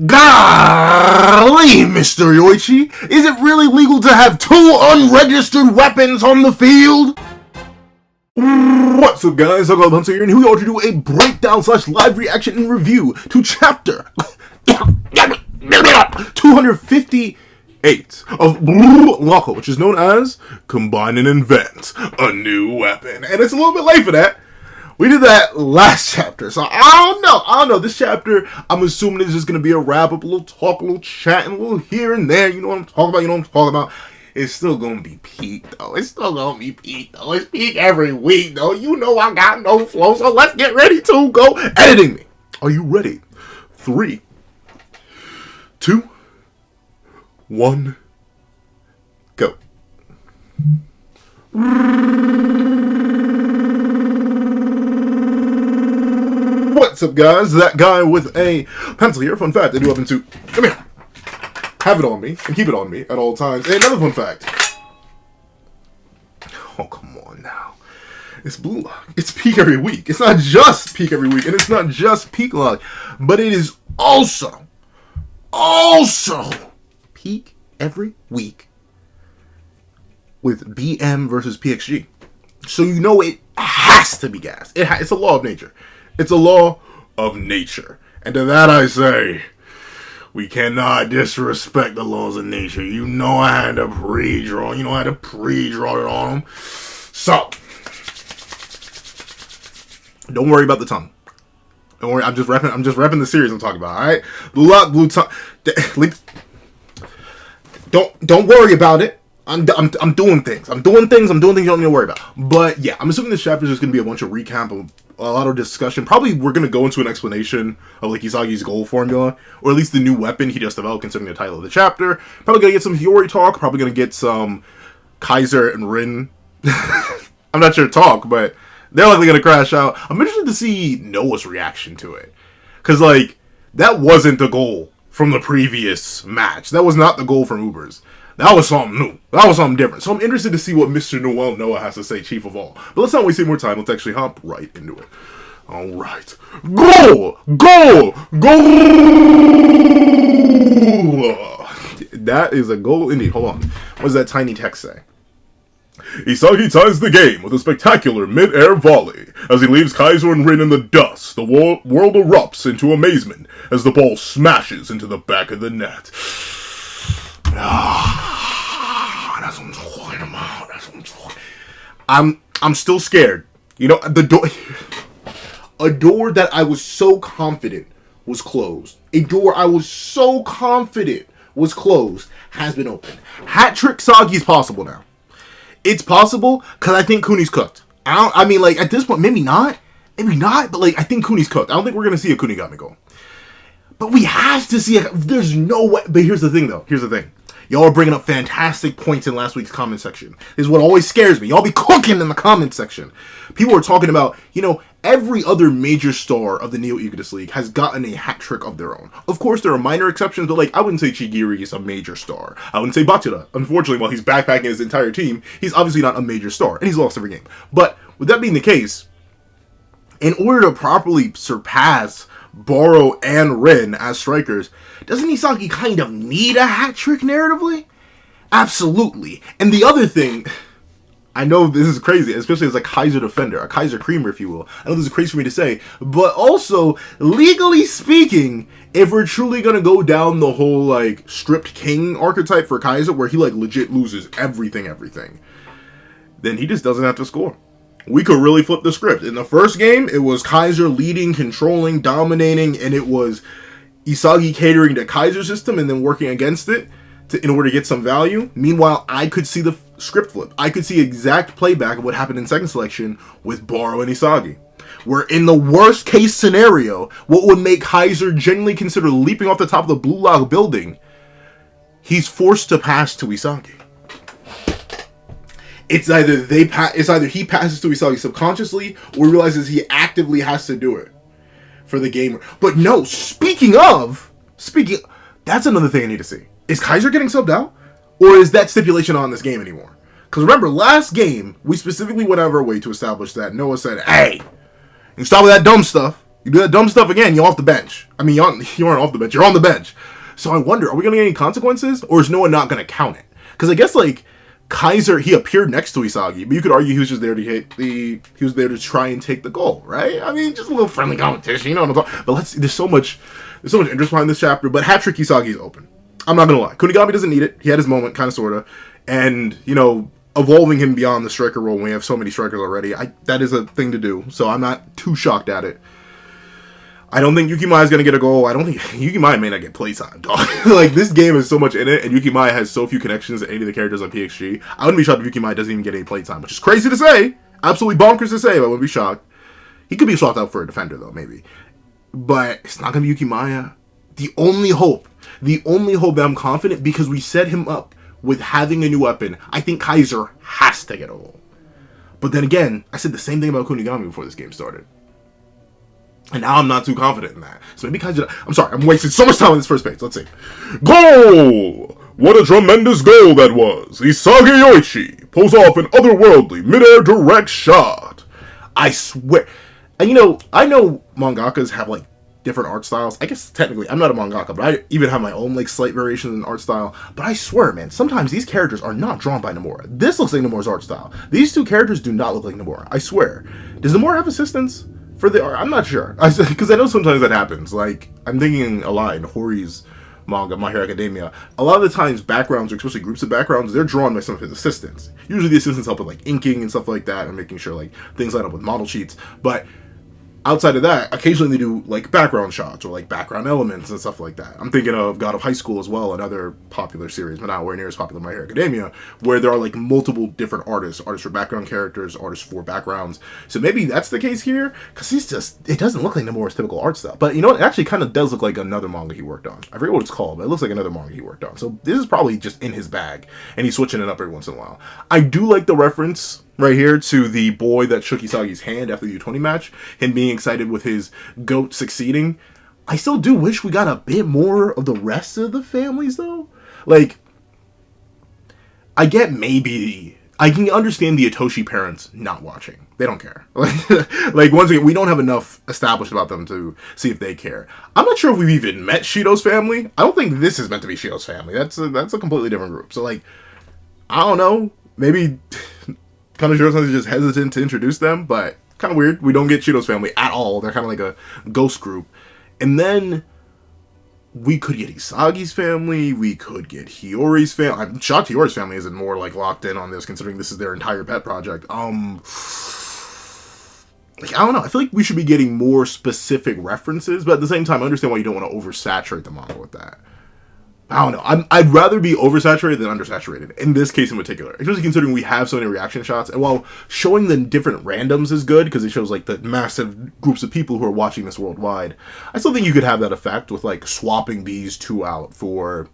Golly, Mr. Yoichi, is it really legal to have 2 unregistered weapons on the field? What's up, guys? I'm Hunter here, and here we are to do a breakdown / live reaction and review to chapter 258 of Loco, which is known as Combine and Invent a New Weapon. And it's a little bit late for that. We did that last chapter, so I don't know. This chapter, I'm assuming is just going to be a wrap-up, a little talk, a little chat, and a little here and there. You know what I'm talking about, It's still going to be peak, though. It's peak every week, though. You know I got no flow, so let's get ready to go editing me. Are you ready? 3, 2, 1, go. What's up, guys? That guy with a pencil here. Fun fact, I do happen to come here, have it on me, and keep it on me at all times. And another fun fact. Oh, come on now. It's Blue Lock. It's peak every week. It's not just peak every week, and it's not just peak lock, but it is also peak every week with BM versus PXG. So you know it has to be gas. It's a law of nature. It's a law of nature. And to that I say, we cannot disrespect the laws of nature. You know I had to pre-draw. You know I had to pre-draw it on them. So, don't worry about the tongue. Don't worry, I'm just repping the series I'm talking about, alright? Blue Lock, Blue Tongue. Don't worry about it. I'm doing things. I'm doing things you don't need to worry about. But yeah, I'm assuming this chapter is just going to be a bunch of recap, a lot of discussion. Probably we're going to go into an explanation of like Isagi's goal formula, or at least the new weapon he just developed considering the title of the chapter. Probably going to get some Hiori talk. Probably going to get some Kaiser and Rin. I'm not sure talk, but they're likely going to crash out. I'm interested to see Noah's reaction to it. Because like, that wasn't the goal from the previous match. That was not the goal from Ubers. That was something new. That was something different. So I'm interested to see what Mr. Noel Noah has to say, Chief of All. But let's not waste any more time. Let's actually hop right into it. All right. Go! That is a goal indeed. Hold on. What does that tiny text say? Isagi ties the game with a spectacular mid-air volley. As he leaves Kaiser and Rin in the dust, the world erupts into amazement as the ball smashes into the back of the net. That's what I'm talking about. I'm still scared. You know, the door, a door that I was so confident was closed. A door I was so confident was closed has been opened. Hat trick Sagi is possible now. It's possible because I think Kuni's cooked. I mean, like at this point, maybe not, but like I think Kuni's cooked. I don't think we're gonna see a Kunigami goal. But we have to see it. There's no way. But here's the thing, though. Y'all are bringing up fantastic points in last week's comment section. This is what always scares me. Y'all be cooking in the comment section. People are talking about, you know, every other major star of the Neo Egoist League has gotten a hat trick of their own. Of course, there are minor exceptions, but like, I wouldn't say Chigiri is a major star. I wouldn't say Bachira. Unfortunately, while he's backpacking his entire team, he's obviously not a major star, and he's lost every game. But with that being the case, in order to properly surpass Boro and Rin as strikers, doesn't Isagi kind of need a hat trick narratively? Absolutely. And the other thing, I know this is crazy, especially as a Kaiser defender, a Kaiser creamer, if you will. I know this is crazy for me to say, but also, legally speaking, if we're truly gonna go down the whole, like, stripped king archetype for Kaiser, where he, like, legit loses everything, then he just doesn't have to score. We could really flip the script. In the first game, it was Kaiser leading, controlling, dominating, and it was Isagi catering to Kaiser's system and then working against it in order to get some value. Meanwhile, I could see the script flip. I could see exact playback of what happened in second selection with Boro and Isagi. Where in the worst case scenario, what would make Kaiser genuinely consider leaping off the top of the Blue Lock building, he's forced to pass to Isagi. It's either he passes to Isagi subconsciously or realizes he actively has to do it for the gamer. But no, speaking, that's another thing I need to see. Is Kaiser getting subbed out? Or is that stipulation on this game anymore? Because remember, last game, we specifically went out of our way to establish that Noah said, hey, you stop with that dumb stuff. You do that dumb stuff again, you're off the bench. I mean, you aren't off the bench, you're on the bench. So I wonder, are we going to get any consequences? Or is no one not going to count it? Because I guess, like, Kaiser, he appeared next to Isagi, but you could argue he was just there to he was there to try and take the goal, right? I mean, just a little friendly competition, you know what I'm talking about? But there's so much interest behind this chapter, but Hat-Trick Isagi is open. I'm not going to lie. Kunigami doesn't need it. He had his moment, kind of, sort of. And, you know, evolving him beyond the striker role when we have so many strikers already, that is a thing to do. So I'm not too shocked at it. I don't think Yukimai is going to get a goal. I don't think Yukimai may not get playtime, dog. Like, this game is so much in it, and Yukimai has so few connections to any of the characters on PXG. I wouldn't be shocked if Yukimai doesn't even get any playtime, which is crazy to say. Absolutely bonkers to say, but I wouldn't be shocked. He could be swapped out for a defender, though, maybe. But it's not going to be Yukimai. The only hope that I'm confident, because we set him up with having a new weapon, I think Kaiser has to get a goal. But then again, I said the same thing about Kunigami before this game started. And now I'm not too confident in that. So maybe Kaiser... I'm sorry, I'm wasting so much time on this first page. Let's see. Goal! What a tremendous goal that was. Isagi Yoichi pulls off an otherworldly mid-air direct shot. I swear... And, you know, I know mangakas have, like, different art styles. I guess, technically, I'm not a mangaka, but I even have my own, like, slight variations in art style. But I swear, man, sometimes these characters are not drawn by Nomura. This looks like Nomura's art style. These two characters do not look like Nomura. I swear. Does Nomura have assistants for the art? I'm not sure. Because I know sometimes that happens. Like, I'm thinking a lot in Hori's manga, My Hero Academia. A lot of the times, backgrounds, or especially groups of backgrounds, they're drawn by some of his assistants. Usually the assistants help with, like, inking and stuff like that, and making sure, like, things line up with model sheets. But outside of that, occasionally they do, like, background shots or, like, background elements and stuff like that. I'm thinking of God of High School as well, another popular series, but not where near as popular as My Hero Academia, where there are, like, multiple different artists for background characters, artists for backgrounds. So maybe that's the case here, because it doesn't look like Nomura's typical art style. But, you know what, it actually kind of does look like another manga he worked on. I forget what it's called, but it looks like another manga he worked on. So this is probably just in his bag, and he's switching it up every once in a while. I do like the reference right here to the boy that shook Isagi's hand after the U20 match, him being excited with his goat succeeding. I still do wish we got a bit more of the rest of the families, though. Like, I can understand the Itoshi parents not watching. They don't care. Like, once again, we don't have enough established about them to see if they care. I'm not sure if we've even met Shido's family. I don't think this is meant to be Shido's family. That's a completely different group. So, like, I don't know. Maybe Kanejiro-san's just hesitant to introduce them, but kind of weird. We don't get Shido's family at all. They're kind of like a ghost group. And then we could get Isagi's family. We could get Hiori's family. I'm shocked Hiori's family isn't more, like, locked in on this, considering this is their entire pet project. Like, I don't know. I feel like we should be getting more specific references, but at the same time, I understand why you don't want to oversaturate the manga with that. I don't know. I'd rather be oversaturated than undersaturated, in this case in particular. Especially considering we have so many reaction shots, and while showing the different randoms is good, because it shows, like, the massive groups of people who are watching this worldwide, I still think you could have that effect with, like, swapping these two out for...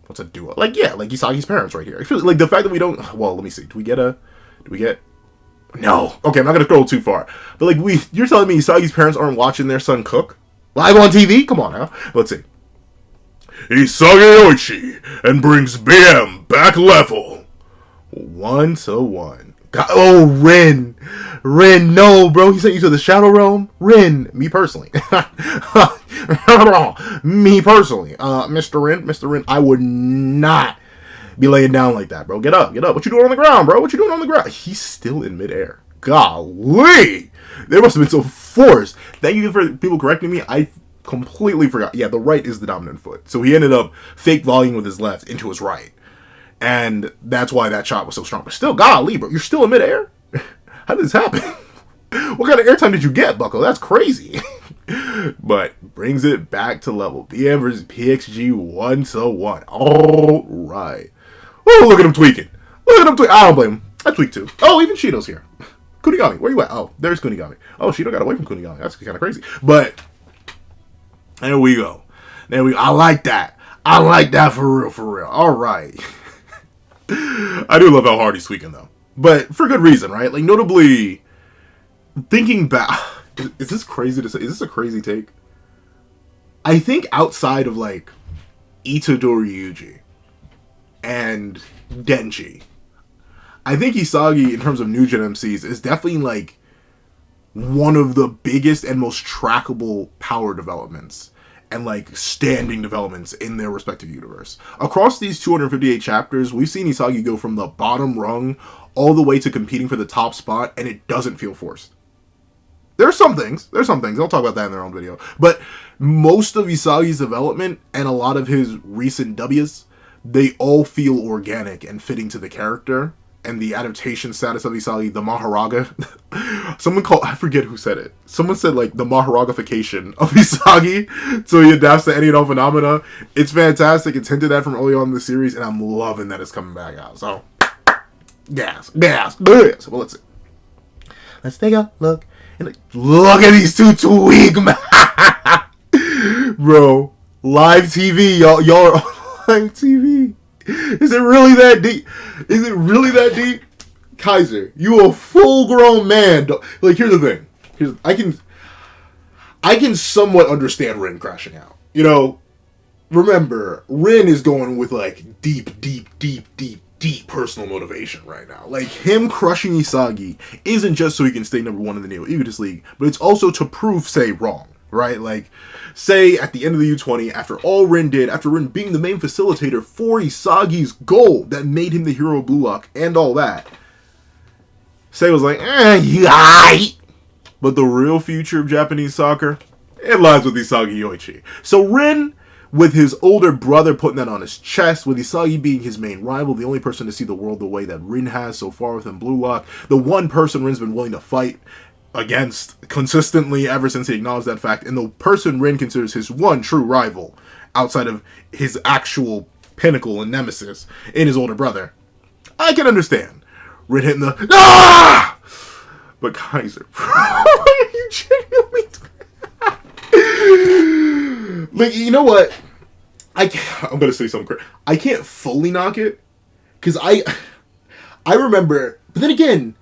what's a duo? Like, yeah, like Isagi's parents right here. Like, the fact that we don't... Well, let me see. Do we get... No. Okay, I'm not gonna scroll too far. But, like, you're telling me Isagi's parents aren't watching their son cook? Live on TV? Come on now. Let's see. Isagi Yoichi and brings BM back level. 1-1. Oh, Rin, no, bro. He sent you to the Shadow Realm. Rin, me personally. Me personally. Mr. Rin, I would not be laying down like that, bro. Get up. What you doing on the ground, bro? What you doing on the ground? He's still in midair. Golly. They must have been so forced. Thank you for people correcting me. I completely forgot. Yeah, the right is the dominant foot. So he ended up fake volleying with his left into his right. And that's why that shot was so strong. But still, golly, bro, you're still in midair? How did this happen? What kind of airtime did you get, Bucko? That's crazy. But brings it back to level. BM versus PXG 1-1. All right. Oh, look at him tweaking. I don't blame him. I tweak too. Oh, even Shido's here. Kunigami, where you at? Oh, there's Kunigami. Oh, Shido got away from Kunigami. That's kind of crazy. But there we go. I like that. For real. All right. I do love how hard he's tweaking, though. But for good reason, right? Like, notably, thinking back... Is this crazy to say? Is this a crazy take? I think outside of, like, Itadori Yuji and Denji, I think Isagi, in terms of new gen MCs, is definitely, like, one of the biggest and most trackable power developments and like standing developments in their respective universe. Across these 258 chapters, we've seen Isagi go from the bottom rung all the way to competing for the top spot, and it doesn't feel forced. There's some things. I'll talk about that in their own video. But most of Isagi's development and a lot of his recent W's, they all feel organic and fitting to the character and the adaptation status of Isagi, the Maharaga. I forget who said it. Someone said, like, the Maharagafication of Isagi, so he adapts to any and all phenomena. It's fantastic. It's hinted at from early on in the series, and I'm loving that it's coming back out. So, gas. Well, let's see. Let's take a look. And look at these two tweak, man. Bro, live TV. Y'all are on live TV. Is it really that deep? Kaiser, you a full-grown man. Like, here's the thing. I can somewhat understand Rin crashing out. You know, remember, Rin is going with, like, deep personal motivation right now. Like, him crushing Isagi isn't just so he can stay number one in the Neo Egoist League, but it's also to prove Sei wrong. Right? Like, say at the end of the U20, after all Rin did, after Rin being the main facilitator for Isagi's goal that made him the hero of Blue Lock and all that, Sei was like, yai! But the real future of Japanese soccer, it lies with Isagi Yoichi. So Rin, with his older brother putting that on his chest, with Isagi being his main rival, the only person to see the world the way that Rin has so far within Blue Lock, the one person Rin's been willing to fight against consistently ever since he acknowledged that fact, and the person Rin considers his one true rival outside of his actual pinnacle and nemesis in his older brother, I can understand Rin hitting the but Kaiser, are you genuinely like, you know what, I'm gonna say something crazy. I can't fully knock it because I remember, but then again,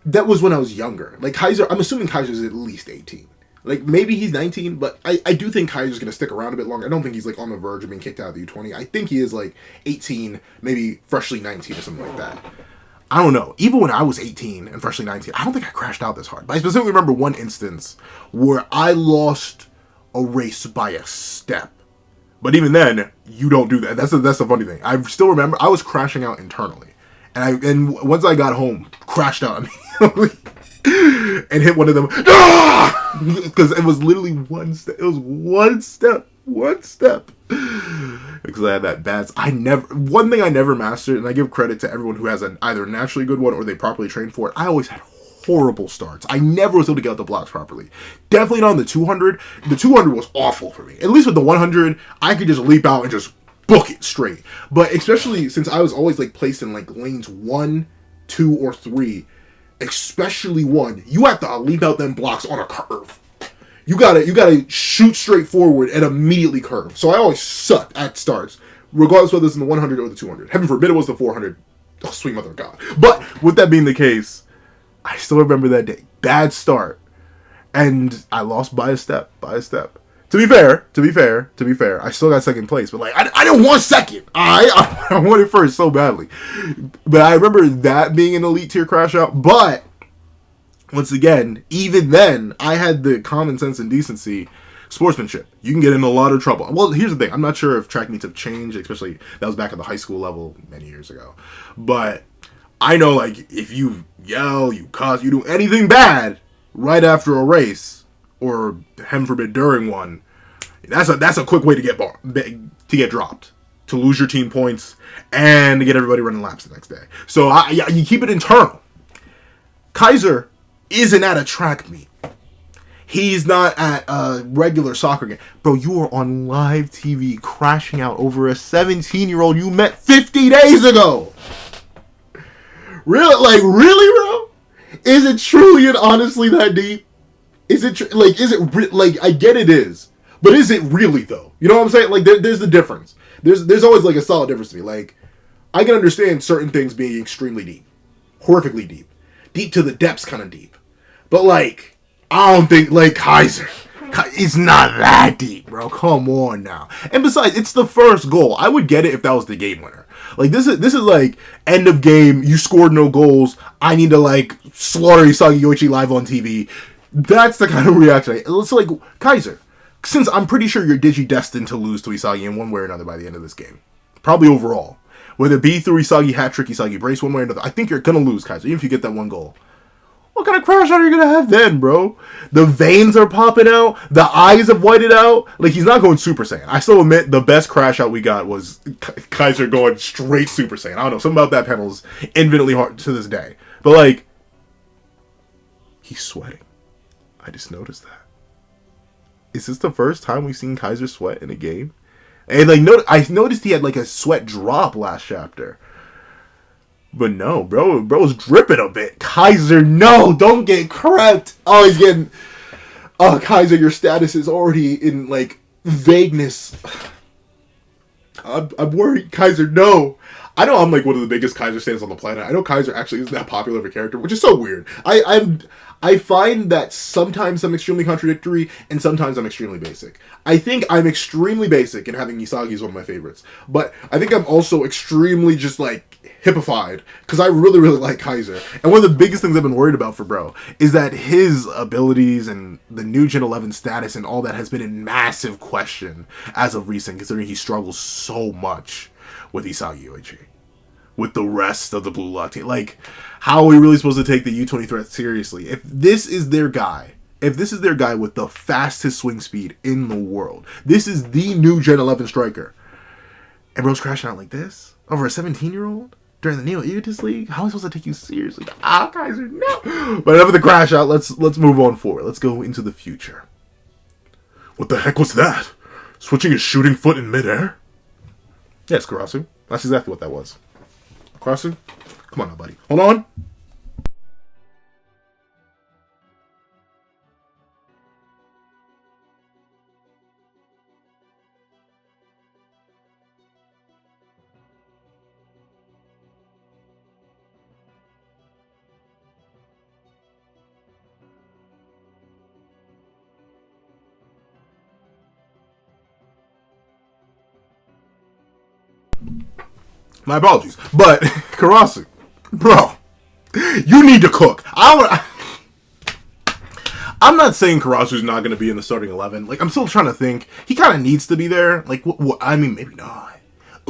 that was when I was younger. Like, Kaiser, I'm assuming Kaiser's at least 18. Like, maybe he's 19, but I do think Kaiser's going to stick around a bit longer. I don't think he's, like, on the verge of being kicked out of the U20. I think he is, like, 18, maybe freshly 19 or something like that. I don't know. Even when I was 18 and freshly 19, I don't think I crashed out this hard. But I specifically remember one instance where I lost a race by a step. But even then, you don't do that. That's the funny thing. I still remember I was crashing out internally. And once I got home, crashed out immediately and hit one of them because it was literally one step. It was one step because I had that bad. One thing I never mastered, and I give credit to everyone who has an either naturally good one or they properly trained for it. I always had horrible starts. I never was able to get out the blocks properly. Definitely not on the 200. The 200 was awful for me. At least with the 100, I could just leap out and just book it straight. But especially since I was always like placed in like lanes 1, 2, or 3, especially 1, you have to leap out them blocks on a curve. You gotta shoot straight forward and immediately curve. So I always sucked at starts, regardless whether it's in the 100 or the 200. Heaven forbid it was the 400. Oh, sweet mother of God. But with that being the case, I still remember that day. Bad start. And I lost by a step. To be fair, I still got second place, but like I didn't want second. I wanted first so badly. But I remember that being an elite tier crash out. But once again, even then, I had the common sense and decency, sportsmanship. You can get in a lot of trouble. Well, here's the thing. I'm not sure if track meets have changed, especially that was back at the high school level many years ago. But I know, like, if you yell, you cuss, you do anything bad right after a race, or heaven forbid during one, that's a quick way to get dropped, to lose your team points, and to get everybody running laps the next day. So you keep it internal. Kaiser isn't at a track meet. He's not at a regular soccer game. Bro, you are on live TV crashing out over a 17-year-old you met 50 days ago. Really, bro? Is it truly and honestly that deep? I get it is. But is it really, though? You know what I'm saying? Like, there's the difference. There's always, like, a solid difference to me. Like, I can understand certain things being extremely deep. Horrifically deep. Deep to the depths kind of deep. But, like, I don't think, like, Kaiser, it's not that deep, bro. Come on now. And besides, it's the first goal. I would get it if that was the game winner. Like, this is like, end of game, you scored no goals, I need to, like, slaughter Isagi Yoichi live on TV. That's the kind of reaction. It's like, Kaiser, since I'm pretty sure you're digi-destined to lose to Isagi in one way or another by the end of this game. Probably overall. Whether it be through Isagi hat-trick, Isagi brace, one way or another. I think you're going to lose, Kaiser, even if you get that one goal. What kind of crash out are you going to have then, bro? The veins are popping out. The eyes have whited out. Like, he's not going Super Saiyan. I still admit the best crash out we got was Kaiser going straight Super Saiyan. I don't know. Something about that panel is infinitely hard to this day. But, like, he's sweating. I just noticed that. Is this the first time we've seen Kaiser sweat in a game? And, like, I noticed he had, like, a sweat drop last chapter. But no, bro's dripping a bit. Kaiser, no, don't get crept. Oh, he's getting... Oh, Kaiser, your status is already in, like, vagueness. I'm worried. Kaiser, no. I know I'm, like, one of the biggest Kaiser fans on the planet. I know Kaiser actually isn't that popular of a character, which is so weird. I find that sometimes I'm extremely contradictory, and sometimes I'm extremely basic. I think I'm extremely basic in having Isagi as one of my favorites. But I think I'm also extremely just, like, hippified, because I really, really like Kaiser. And one of the biggest things I've been worried about for bro is that his abilities and the new Gen 11 status and all that has been in massive question as of recent, considering he struggles so much with Isagi Yoichi. With the rest of the Blue Lock team. Like, how are we really supposed to take the U-20 threat seriously? If this is their guy with the fastest swing speed in the world, this is the new Gen 11 striker, and bro's crashing out like this over a 17-year-old during the Neo Egoist League, how am I supposed to take you seriously? Kaiser, no! But enough of the crash out, let's move on forward. Let's go into the future. What the heck was that? Switching his shooting foot in midair? Yes, Karasu. That's exactly what that was. Karasu? Come on now, buddy. Hold on. My apologies. But, Karasu, bro, you need to cook. I'm not saying Karasu's not going to be in the starting 11. Like, I'm still trying to think. He kind of needs to be there. Like, I mean, maybe not.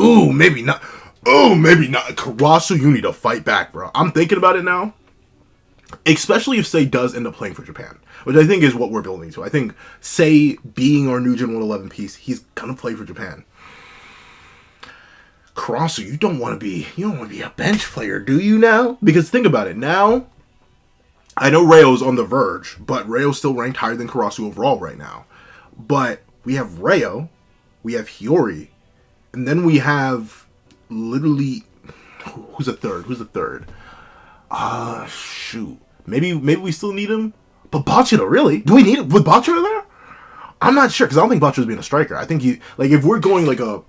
Ooh, maybe not. Ooh, maybe not. Karasu, you need to fight back, bro. I'm thinking about it now. Especially if Sei does end up playing for Japan. Which I think is what we're building to. I think Sei being our new Gen 111 piece, he's going to play for Japan. Karasu, you don't want to be a bench player, do you now? Because think about it, now, I know Rayo's on the verge, but Rayo's still ranked higher than Karasu overall right now. But we have Rayo, we have Hiori, and then we have literally, who's the third? Shoot. Maybe we still need him? But Bachira, really? Do we need it with Bachira there? I'm not sure, because I don't think Bachira's being a striker. I think if we're going like a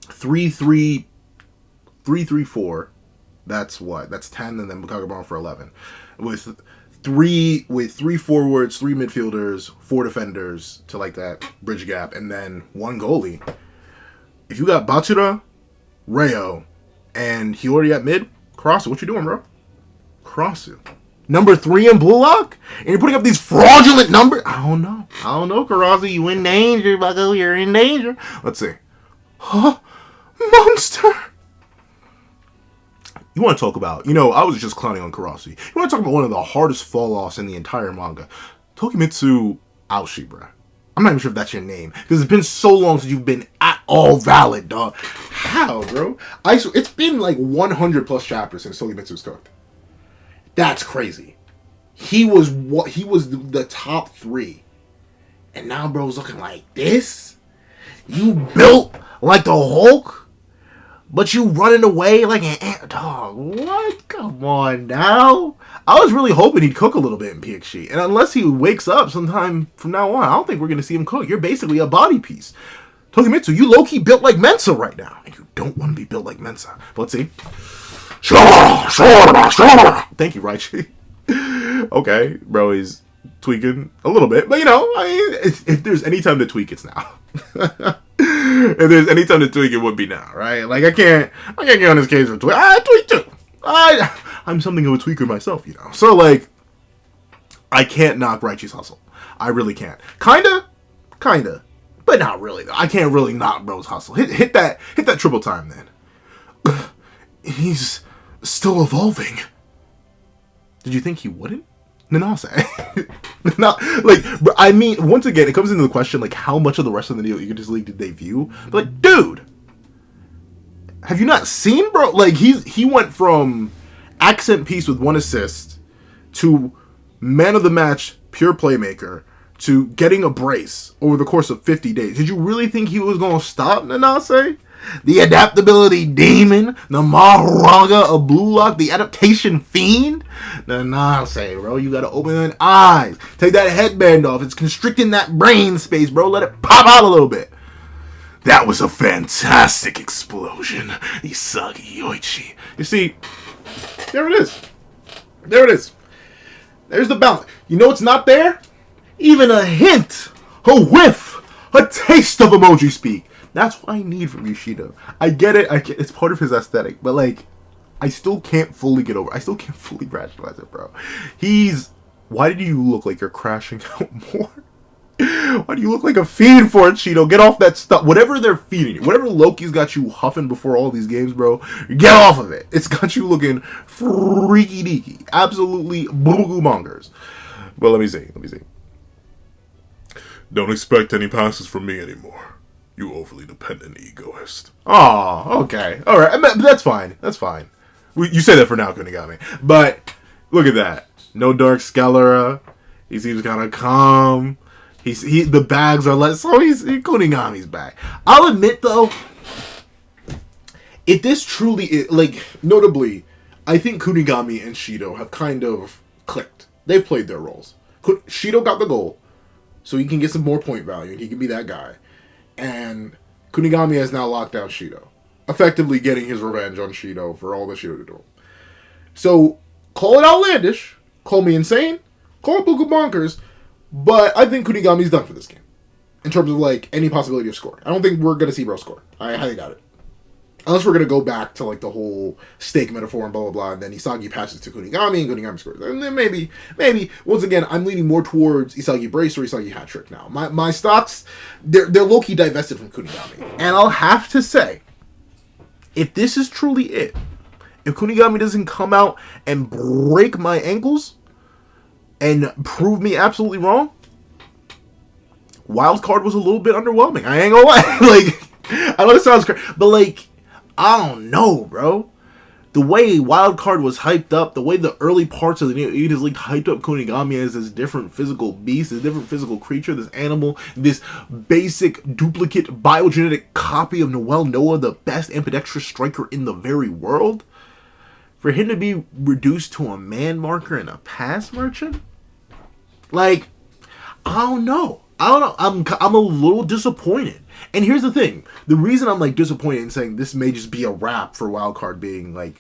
3-3-4, that's what? That's 10, and then Bukagabon for 11. With three forwards, 3 midfielders, 4 defenders to like that bridge gap, and then 1 goalie. If you got Bachira, Rayo, and Hiori at mid, Karasu, what you doing, bro? Karasu. Number 3 in Blue Lock? And you're putting up these fraudulent numbers? I don't know, Karasu. You in danger, bucko. You're in danger. Let's see. Huh? Monster! You want to talk about, I was just clowning on Karasu. You want to talk about one of the hardest fall-offs in the entire manga. Tokimitsu Aoshi, bruh. I'm not even sure if that's your name. Because it's been so long since you've been at all valid, dog. How, bro? It's been like 100 plus chapters since Tokimitsu's cooked. That's crazy. He was the top 3. And now bro's looking like this? You built like the Hulk? But you running away like an ant, dog. What? Come on now. I was really hoping he'd cook a little bit in PXG. And unless he wakes up sometime from now on, I don't think we're going to see him cook. You're basically a body piece. Tokimitsu, you low-key built like Mensa right now. And you don't want to be built like Mensa. But let's see. Thank you, Raichi. Okay, bro, he's tweaking a little bit. But, if there's any time to tweak, it's now. If there's any time to tweak, it would be now, right? Like, I can't get on this case for tweak. I tweak too. I'm something of a tweaker myself, So, like, I can't knock Raichi's hustle. I really can't. Kinda, but not really. I can't really knock bro's hustle. Hit that triple time then. He's still evolving. Did you think he wouldn't? Nanase. Not like, I mean, once again, it comes into the question like how much of the rest of the Neo Egoist League did they view? But like, dude, have you not seen, bro? Like he went from accent piece with 1 assist to man of the match, pure playmaker, to getting a brace over the course of 50 days. Did you really think he was going to stop Nanase? The adaptability demon, the Maharaga of Blue Lock, the adaptation fiend? Nanase, bro, you got to open your eyes. Take that headband off. It's constricting that brain space, bro. Let it pop out a little bit. That was a fantastic explosion. Isagi Yoichi. You see, there it is. There it is. There's the balance. You know what's not there? Even a hint, a whiff, a taste of emoji speak. That's what I need from Yoshido. I get it. It's part of his aesthetic, but like, I still can't fully get over. I still can't fully rationalize it, bro. Why do you look like you're crashing out more? Why do you look like a fiend for it, Shido? Get off that stuff. Whatever they're feeding you, whatever Loki's got you huffing before all these games, bro, get off of it. It's got you looking freaky deaky. Absolutely boo-goo mongers. But let me see. Don't expect any passes from me anymore. You overly dependent egoist. Oh, okay. Alright. That's fine. You say that for now, Kunigami. But, look at that. No Dark Scalera. He seems kind of calm. The bags are less. So Kunigami's back. I'll admit, though, if this truly is, like, notably, I think Kunigami and Shido have kind of clicked. They've played their roles. Shido got the goal, so he can get some more point value, and he can be that guy. And Kunigami has now locked down Shido, effectively getting his revenge on Shido for all that Shido did to him. So, call it outlandish, call me insane, call it buku bonkers, but I think Kunigami's done for this game. In terms of, like, any possibility of score. I don't think we're going to see bro score. I highly doubt it. Unless we're going to go back to, like, the whole steak metaphor and blah, blah, blah, and then Isagi passes to Kunigami, and Kunigami scores. And then maybe, once again, I'm leaning more towards Isagi brace or Isagi hat trick now. My stocks, they're low-key divested from Kunigami. And I'll have to say, if this is truly it, if Kunigami doesn't come out and break my ankles and prove me absolutely wrong, Wildcard was a little bit underwhelming. I ain't gonna lie. Like, I know it sounds crazy, but like, I don't know, bro. The way Wildcard was hyped up, the way the early parts of the Neo Eaters League hyped up Kunigami as this different physical beast, this different physical creature, this animal, this basic duplicate biogenetic copy of Noel Noah, the best ambidextrous striker in the very world, for him to be reduced to a man marker and a pass merchant? Like, I don't know. I'm a little disappointed. And here's the thing. The reason I'm, like, disappointed in saying this may just be a wrap for Wildcard being, like,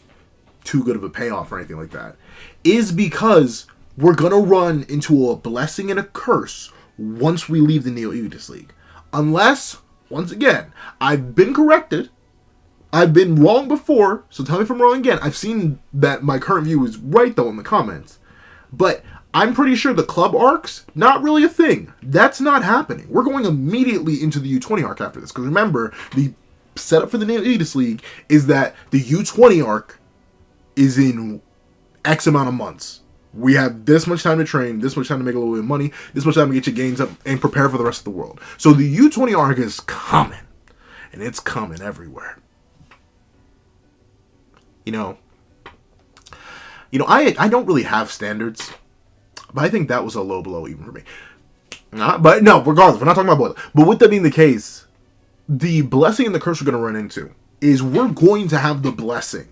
too good of a payoff or anything like that is because we're going to run into a blessing and a curse once we leave the Neo Eaters League. Unless, once again, I've been corrected. I've been wrong before, so tell me if I'm wrong again. I've seen that my current view is right, though, in the comments. But I'm pretty sure the club arcs, not really a thing. That's not happening. We're going immediately into the U20 arc after this. Because remember, the setup for the Neo Eaters League is that the U20 arc is in X amount of months. We have this much time to train, this much time to make a little bit of money, this much time to get your gains up and prepare for the rest of the world. So the U20 arc is coming. And it's coming everywhere. You know, I don't really have standards. But I think that was a low blow even for me. But no, regardless, we're not talking about boiler. But with that being the case, the blessing and the curse we're going to run into is we're going to have the blessing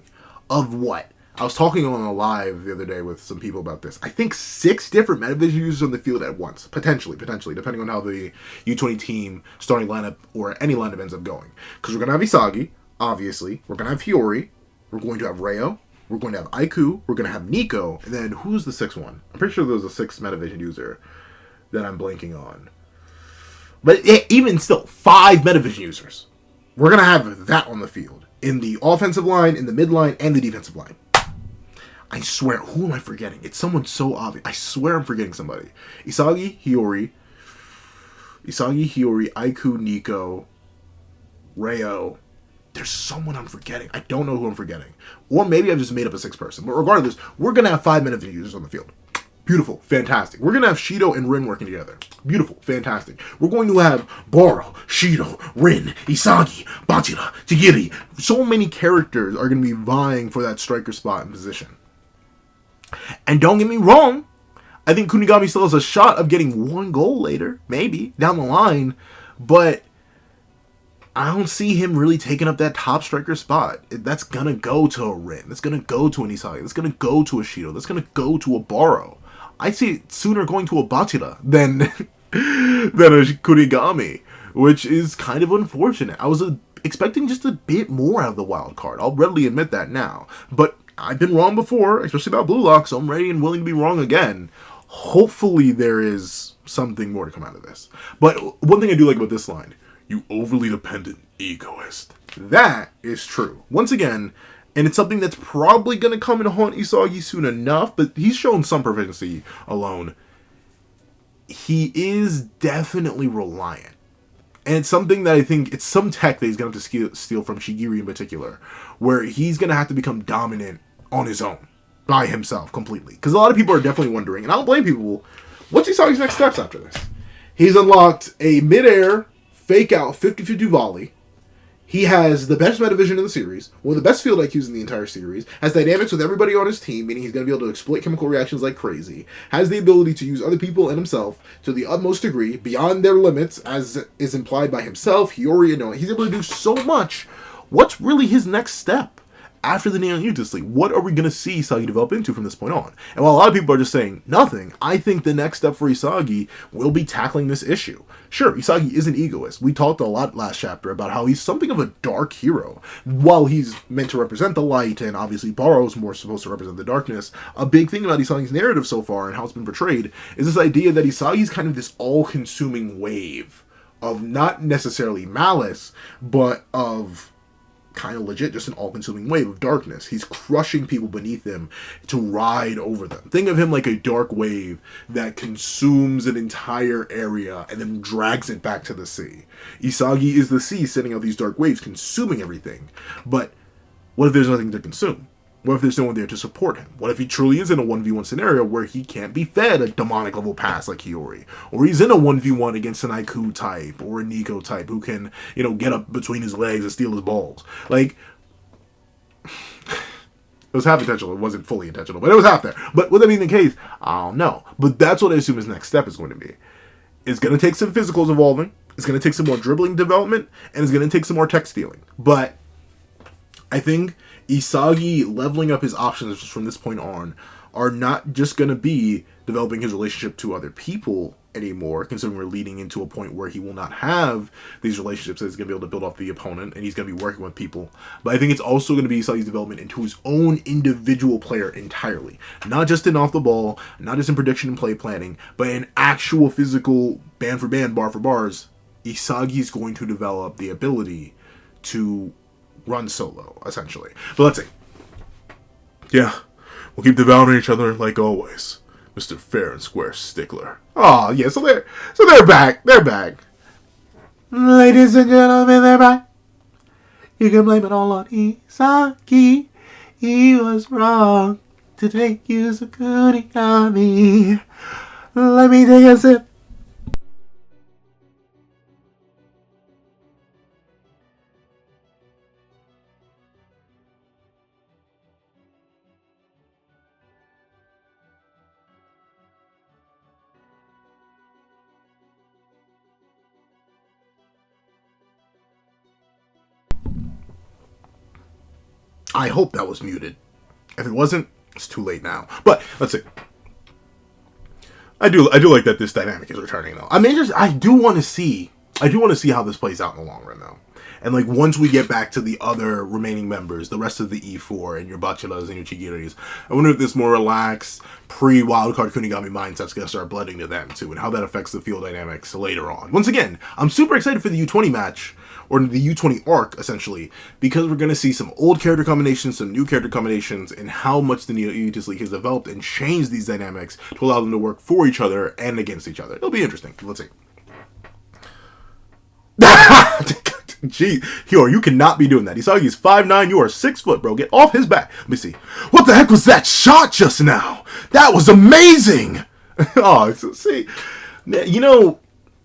of what? I was talking on a live the other day with some people about this. I think 6 different Metavision users on the field at once. Potentially, depending on how the U20 team starting lineup or any lineup ends up going. Because we're going to have Isagi, obviously. We're going to have Hiori. We're going to have Reo. We're going to have Aiku, we're going to have Nico, and then who's the 6th one? I'm pretty sure there was a 6th Metavision user that I'm blanking on. But even still, 5 Metavision users. We're going to have that on the field. In the offensive line, in the mid line, and the defensive line. I swear, who am I forgetting? It's someone so obvious. I swear I'm forgetting somebody. Isagi, Hiori, Aiku, Nico, Reo. There's someone I'm forgetting. I don't know who I'm forgetting. Or maybe I've just made up a sixth person. But regardless, we're going to have 5 minutes of users on the field. Beautiful. Fantastic. We're going to have Shido and Rin working together. Beautiful. Fantastic. We're going to have Baro, Shido, Rin, Isagi, Bachira, Jigiri. So many characters are going to be vying for that striker spot and position. And don't get me wrong, I think Kunigami still has a shot of getting 1 goal later, maybe, down the line. But I don't see him really taking up that top striker spot. That's going to go to a Rin. That's going to go to an Isagi. That's going to go to a Shido. That's going to go to a Baro. I see it sooner going to a Bachira than a Kunigami, which is kind of unfortunate. I was expecting just a bit more out of the wild card. I'll readily admit that now. But I've been wrong before, especially about Blue Lock, so I'm ready and willing to be wrong again. Hopefully there is something more to come out of this. But one thing I do like about this line, you overly dependent egoist. That is true. Once again, and it's something that's probably going to come and haunt Isagi soon enough, but he's shown some proficiency alone. He is definitely reliant. And it's something that I think, it's some tech that he's going to have to steal from Shigiri in particular, where he's going to have to become dominant on his own, by himself, completely. Because a lot of people are definitely wondering, and I don't blame people, what's Isagi's next steps after this? He's unlocked a mid-air, fake-out, 50-50 volley. He has the best meta vision in the series, one of the best field IQs in the entire series, has dynamics with everybody on his team, meaning he's going to be able to exploit chemical reactions like crazy, has the ability to use other people and himself to the utmost degree, beyond their limits, as is implied by himself, Hiori, and Noah. He's able to do so much. What's really his next step? After the Neon Mutus League, what are we going to see Isagi develop into from this point on? And while a lot of people are just saying nothing, I think the next step for Isagi will be tackling this issue. Sure, Isagi is an egoist. We talked a lot last chapter about how he's something of a dark hero. While he's meant to represent the light, and obviously Baro's more supposed to represent the darkness, a big thing about Isagi's narrative so far and how it's been portrayed is this idea that Isagi's kind of this all-consuming wave of not necessarily malice, but of kind of legit just an all-consuming wave of darkness. He's crushing people beneath him to ride over them. Think of him like a dark wave that consumes an entire area and then drags it back to the sea. Isagi is the sea sending out these dark waves, consuming everything. But what if there's nothing to consume? What if there's no one there to support him? What if he truly is in a 1v1 scenario where he can't be fed a demonic level pass like Hiori? Or he's in a 1v1 against an Aiku type or a Nico type who can, get up between his legs and steal his balls. Like, it was half intentional. It wasn't fully intentional, but it was half there. But would that be the case? I don't know. But that's what I assume his next step is going to be. It's going to take some physicals evolving. It's going to take some more dribbling development. And it's going to take some more tech stealing. But I think Isagi leveling up his options from this point on are not just going to be developing his relationship to other people anymore, considering we're leading into a point where he will not have these relationships that he's going to be able to build off the opponent, and he's going to be working with people. But I think it's also going to be Isagi's development into his own individual player entirely. Not just in off the ball, not just in prediction and play planning, but in actual physical, band for band, bar for bars. Isagi's going to develop the ability to run solo, essentially. But let's see. Yeah, we'll keep devouring each other like always, Mr. Fair and Square Stickler. Oh yeah, so they're back. They're back. Ladies and gentlemen, they're back. You can blame it all on Isagi. He was wrong to take you so Kunigami. Let me take a sip. I hope that was muted. If it wasn't, it's too late now. But let's see. I do like that this dynamic is returning though. I do want to see how this plays out in the long run though. And like once we get back to the other remaining members, the rest of the E4 and your Bachilas and your Chigiris, I wonder if this more relaxed pre-wildcard Kunigami mindset's gonna start blending to them too, and how that affects the field dynamics later on. Once again, I'm super excited for the U20 match, or the U20 arc, essentially, because we're going to see some old character combinations, some new character combinations, and how much the Neo Justice League has developed and changed these dynamics to allow them to work for each other and against each other. It'll be interesting. Let's see. Gee, Hiori, you cannot be doing that. Isagi is 5'9", you are 6 foot, bro. Get off his back. Let me see. What the heck was that shot just now? That was amazing! Oh, see, you know,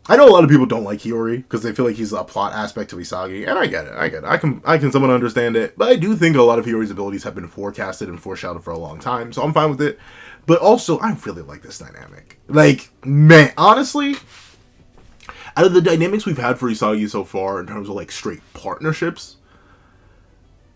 I know a lot of people don't like Hiori because they feel like he's a plot aspect to Isagi, and I get it. I can somewhat understand it, but I do think a lot of Hiori's abilities have been forecasted and foreshadowed for a long time, so I'm fine with it. But also, I really like this dynamic. Like, man, honestly, out of the dynamics we've had for Isagi so far in terms of, like, straight partnerships,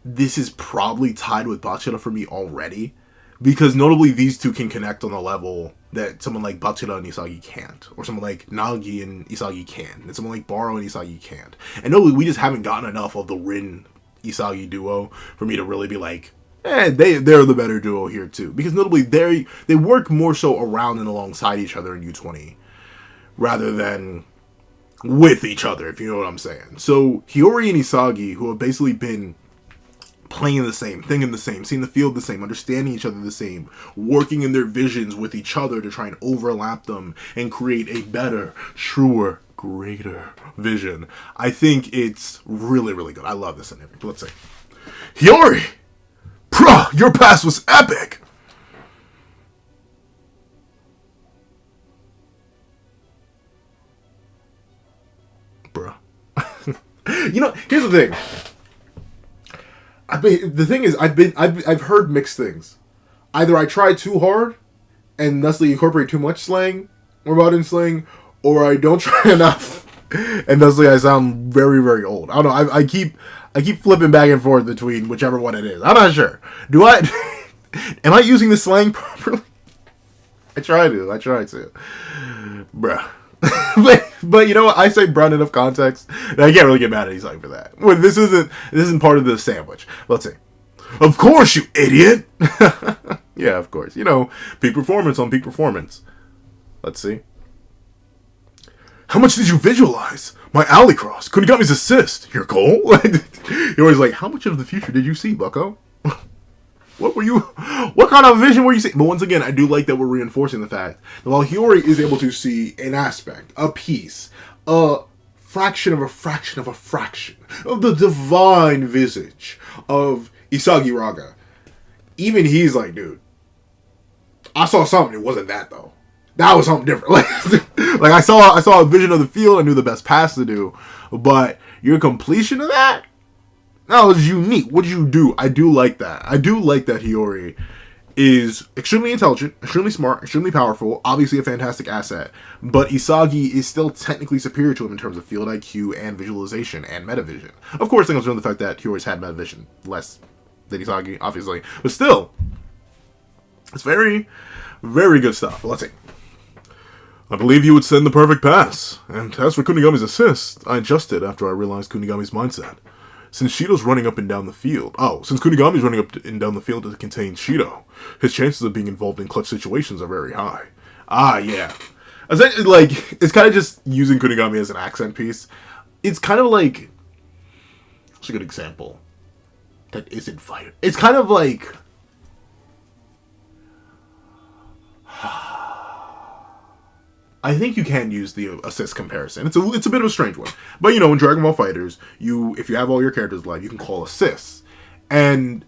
this is probably tied with Bachira for me already. Because notably, these two can connect on a level that someone like Bachira and Isagi can't. Or someone like Nagi and Isagi can. And someone like Baro and Isagi can't. And notably, we just haven't gotten enough of the Rin-Isagi duo for me to really be like, they're the better duo here too. Because notably, they work more so around and alongside each other in U20. Rather than with each other, if you know what I'm saying. So, Hiori and Isagi, who have basically been playing the same, thinking the same, seeing the field the same, understanding each other the same, working in their visions with each other to try and overlap them and create a better, truer, greater vision. I think it's really, really good. I love this dynamic. Let's see. Hiori! Bruh, your pass was epic! Bruh. You know, here's the thing. I've heard mixed things. Either I try too hard and thusly incorporate too much slang or modern slang, or I don't try enough and thusly I sound very, very old. I don't know. I keep flipping back and forth between whichever one it is. I'm not sure. Do I? Am I using the slang properly? I try to. Bruh. but you know what? I say broad enough context that I can't really get mad at Isagi for that. Well, this isn't part of the sandwich. Let's see. Of course, you idiot! Yeah, of course. You know, peak performance on peak performance. Let's see. How much did you visualize? My alley cross, Kunigami's assist, your goal? You're always like, how much of the future did you see, bucko? What kind of vision were you seeing? But once again, I do like that we're reinforcing the fact that while Hiori is able to see an aspect, a piece, a fraction of a fraction of a fraction of the divine visage of Isagi Raga, even he's like, dude, I saw something. It wasn't that though. That was something different. Like I saw a vision of the field. I knew the best pass to do, but your completion of that. That was unique. What did you do? I do like that. I do like that Hiori is extremely intelligent, extremely smart, extremely powerful, obviously a fantastic asset, but Isagi is still technically superior to him in terms of field IQ and visualization and metavision. Of course, that comes from the fact that Hiori's had metavision less than Isagi, obviously, but still, it's very, very good stuff. Let's see. I believe you would send the perfect pass, and as for Kunigami's assist, I adjusted after I realized Kunigami's mindset. Since Shido's running up and down the field... since Kunigami's running up and down the field to contain Shido, his chances of being involved in clutch situations are very high. Yeah. Essentially, like, it's kind of just using Kunigami as an accent piece. It's kind of like... What's a good example that isn't fighter? It's kind of like... I think you can use the assist comparison. It's a bit of a strange one. But, you know, in Dragon Ball FighterZ, if you have all your characters live, you can call assists. And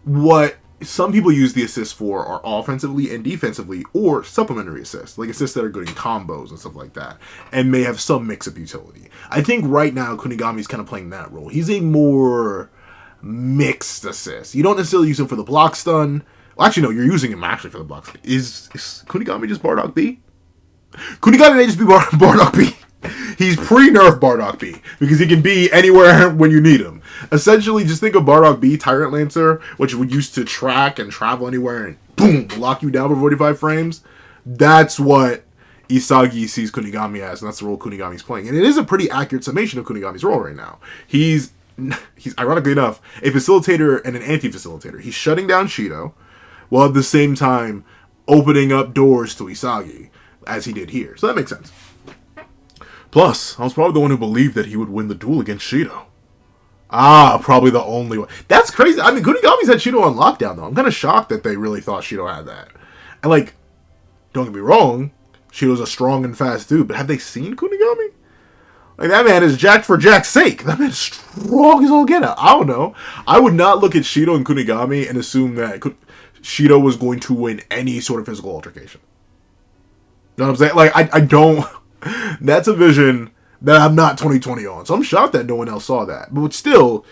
what some people use the assists for are offensively and defensively, or supplementary assists, like assists that are good in combos and stuff like that, and may have some mix-up utility. I think right now, Kunigami's kind of playing that role. He's a more mixed assist. You don't necessarily use him for the block stun. Well, actually, no, you're using him actually for the block stun. Is Kunigami just Bardock B? Kunigami may just be Bardock B. He's pre-nerf Bardock B, because he can be anywhere when you need him. Essentially, just think of Bardock B, Tyrant Lancer, which would use to track and travel anywhere and boom, lock you down for 45 frames. That's what Isagi sees Kunigami as, and that's the role Kunigami's playing. And it is a pretty accurate summation of Kunigami's role right now. He's ironically enough, a facilitator and an anti-facilitator. He's shutting down Shido, while at the same time opening up doors to Isagi, as he did here. So that makes sense. Plus, I was probably the one who believed that he would win the duel against Shido. Ah, probably the only one. That's crazy. I mean, Kunigami's had Shido on lockdown, though. I'm kind of shocked that they really thought Shido had that. And, like, don't get me wrong, Shido's a strong and fast dude, but have they seen Kunigami? Like, that man is jacked for Jack's sake. That man is strong as all get out. I don't know. I would not look at Shido and Kunigami and assume that Shido was going to win any sort of physical altercation. You know what I'm saying? Like, I don't... That's a vision that I'm not 2020 on. So I'm shocked that no one else saw that. But still,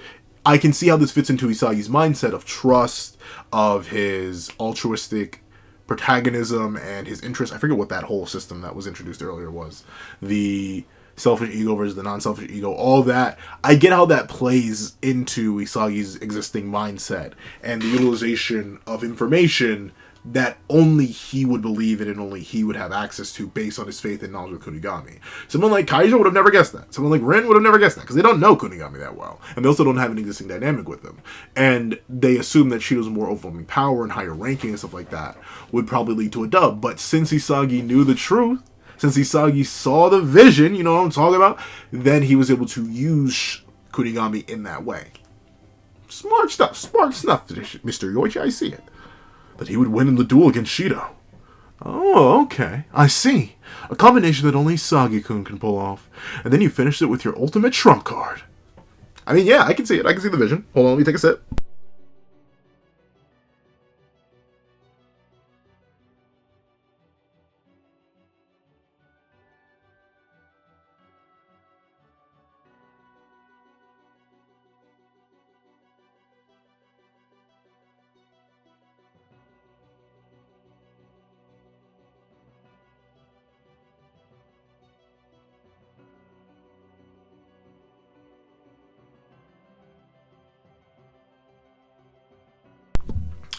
I can see how this fits into Isagi's mindset of trust, of his altruistic protagonism, and his interest. I forget what that whole system that was introduced earlier was. The selfish ego versus the non-selfish ego. All that. I get how that plays into Isagi's existing mindset and the utilization of information that only he would believe in and only he would have access to based on his faith and knowledge of Kunigami. Someone like Kaiser would have never guessed that. Someone like Rin would have never guessed that because they don't know Kunigami that well. And they also don't have an existing dynamic with them. And they assume that Shido's more overwhelming power and higher ranking and stuff like that would probably lead to a dub. But since Isagi knew the truth, since Isagi saw the vision, you know what I'm talking about, then he was able to use Kunigami in that way. Smart stuff, Mr. Yoichi, I see it. That he would win in the duel against Shido. Oh, okay. I see. A combination that only Isagi-kun can pull off. And then you finish it with your ultimate trump card. I mean, yeah, I can see it. I can see the vision. Hold on, let me take a sip.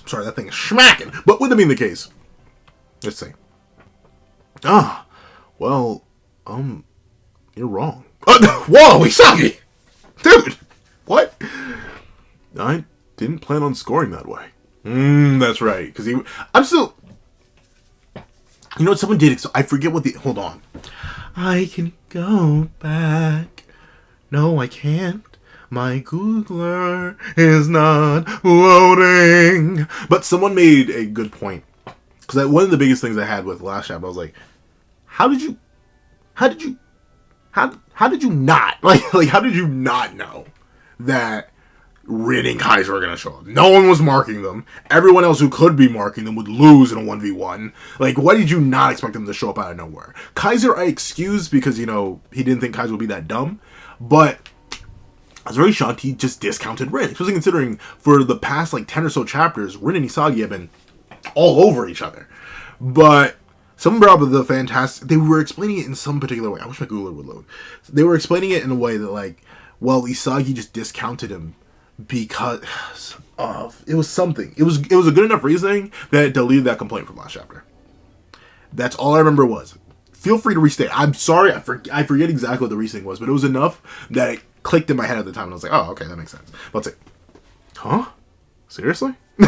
Sorry, that thing is smacking. But with that being the case, let's see. Ah, well, you're wrong. Whoa, Isagi! Dude, what? I didn't plan on scoring that way. That's right. Because I'm still... You know what, someone did... I forget what the... Hold on. I can go back. No, I can't. My Googler is not loading. But someone made a good point. Because one of the biggest things I had with last chapter, I was like, how did you not how did you not know that Rin and Kaiser are gonna show up? No one was marking them. Everyone else who could be marking them would lose in a 1v1. Like, why did you not expect them to show up out of nowhere? Kaiser I excused because, you know, he didn't think Kaiser would be that dumb. But I was very shocked he just discounted Rin. Especially considering for the past, like, 10 or so chapters, Rin and Isagi have been all over each other. But someone brought up the fantastic... They were explaining it in some particular way. I wish my Googler would load. They were explaining it in a way that, like, well, Isagi just discounted him because of... It was something. It was a good enough reasoning that it deleted that complaint from last chapter. That's all I remember was. Feel free to restate. I'm sorry, I forget exactly what the reasoning was, but it was enough that it clicked in my head at the time, and I was like, oh, okay, that makes sense. But it's like, huh? Seriously? Me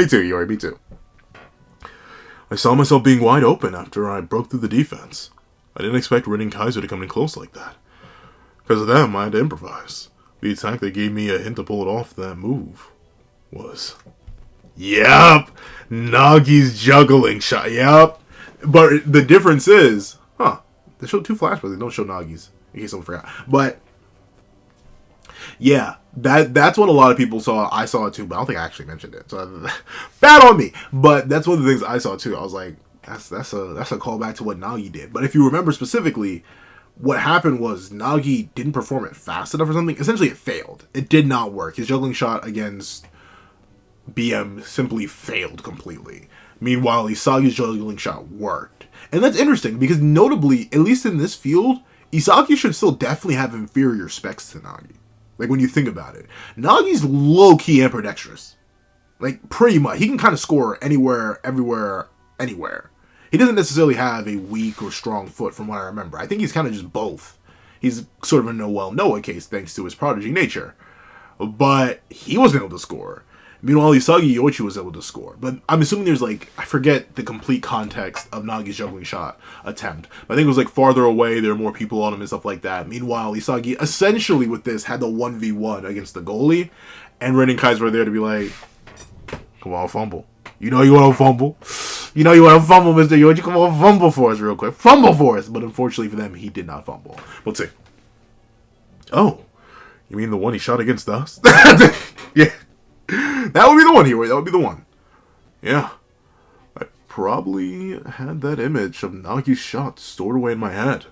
too, Hiori, me too. I saw myself being wide open after I broke through the defense. I didn't expect Rin and Kaiser to come in close like that. Because of them, I had to improvise. The attack that gave me a hint to pull it off that move was... Yep! Nagi's juggling shot, yep! But the difference is... They show 2 flashbacks, they don't show Nagi's. In case someone forgot. But... Yeah, that's what a lot of people saw. I saw it too, but I don't think I actually mentioned it. So bad on me. But that's one of the things I saw too. I was like, that's a callback to what Nagi did. But if you remember specifically, what happened was Nagi didn't perform it fast enough or something. Essentially, it failed. It did not work. His juggling shot against BM simply failed completely. Meanwhile, Isagi's juggling shot worked. And that's interesting because notably, at least in this field, Isagi should still definitely have inferior specs to Nagi. Like, when you think about it. Nagi's low-key ambidextrous. Like, pretty much. He can kind of score anywhere, everywhere, anywhere. He doesn't necessarily have a weak or strong foot, from what I remember. I think he's kind of just both. He's sort of a Noah case, thanks to his prodigy nature. But he wasn't able to score. Meanwhile, Isagi Yoichi was able to score. But I'm assuming there's like, I forget the complete context of Nagi's juggling shot attempt. But I think it was like farther away, there were more people on him and stuff like that. Meanwhile, Isagi essentially with this had the 1v1 against the goalie. And Ren and Kaiser were there to be like, come on, fumble. You know you want to fumble. You know you want to fumble, Mr. Yoichi. Come on, fumble for us real quick. Fumble for us. But unfortunately for them, he did not fumble. Let's see. Oh, you mean the one he shot against us? Yeah. That would be the one, Hiori. That would be the one. Yeah. I probably had that image of Nagi's shot stored away in my head.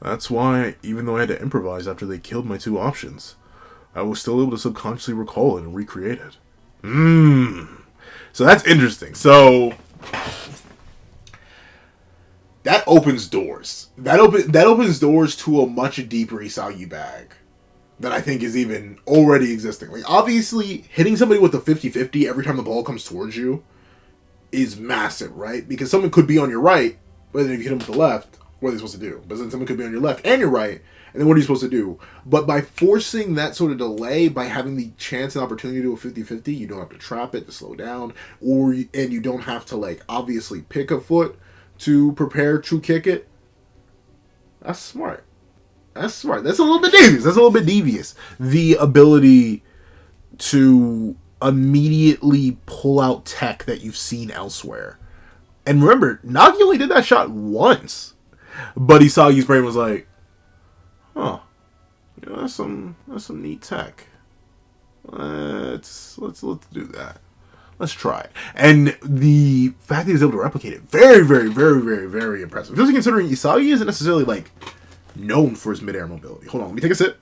That's why, even though I had to improvise after they killed my two options, I was still able to subconsciously recall it and recreate it. So that's interesting. So that opens doors. That opens doors to a much deeper Isagi bag that I think is even already existing. Like, obviously, hitting somebody with a 50-50 every time the ball comes towards you is massive, right? Because someone could be on your right, but then if you hit them with the left, what are they supposed to do? But then someone could be on your left and your right, and then what are you supposed to do? But by forcing that sort of delay, by having the chance and opportunity to do a 50-50, you don't have to trap it to slow down, and you don't have to, like, obviously pick a foot to prepare to kick it. That's smart. That's smart. That's a little bit devious. The ability to immediately pull out tech that you've seen elsewhere. And remember, Nagi only did that shot once. But Isagi's brain was like, huh, you know, that's some neat tech. Let's do that. Let's try it. And the fact that he's able to replicate it, very, very, very, very, very impressive. Especially considering Isagi isn't necessarily, like, known for his mid-air mobility. Hold on, let me take a sip.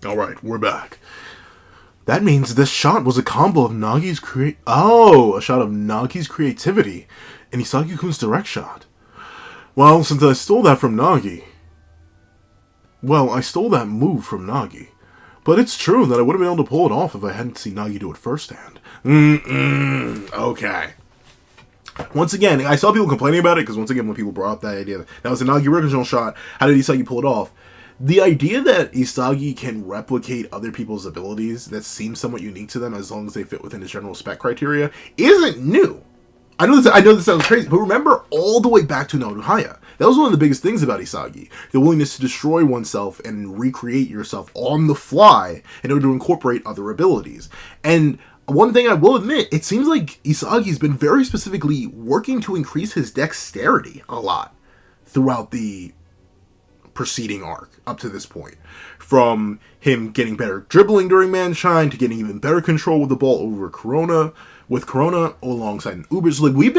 Alright, we're back. That means this shot was a combo of Nagi's a shot of Nagi's creativity and Isagi-kun's direct shot. Well, since I stole that from Nagi... Well, I stole that move from Nagi. But it's true that I would have been able to pull it off if I hadn't seen Nagi do it firsthand. Okay. Once again, I saw people complaining about it, because once again, when people brought up that idea, that was a Nagi original shot, how did Isagi pull it off? The idea that Isagi can replicate other people's abilities that seem somewhat unique to them as long as they fit within his general spec criteria isn't new. I know this sounds crazy, but remember all the way back to Naruhaya. That was one of the biggest things about Isagi. The willingness to destroy oneself and recreate yourself on the fly in order to incorporate other abilities. And one thing I will admit, it seems like Isagi's been very specifically working to increase his dexterity a lot throughout the preceding arc up to this point. From him getting better dribbling during Manshine to getting even better control with the ball over Corona, alongside an Uber. So, like,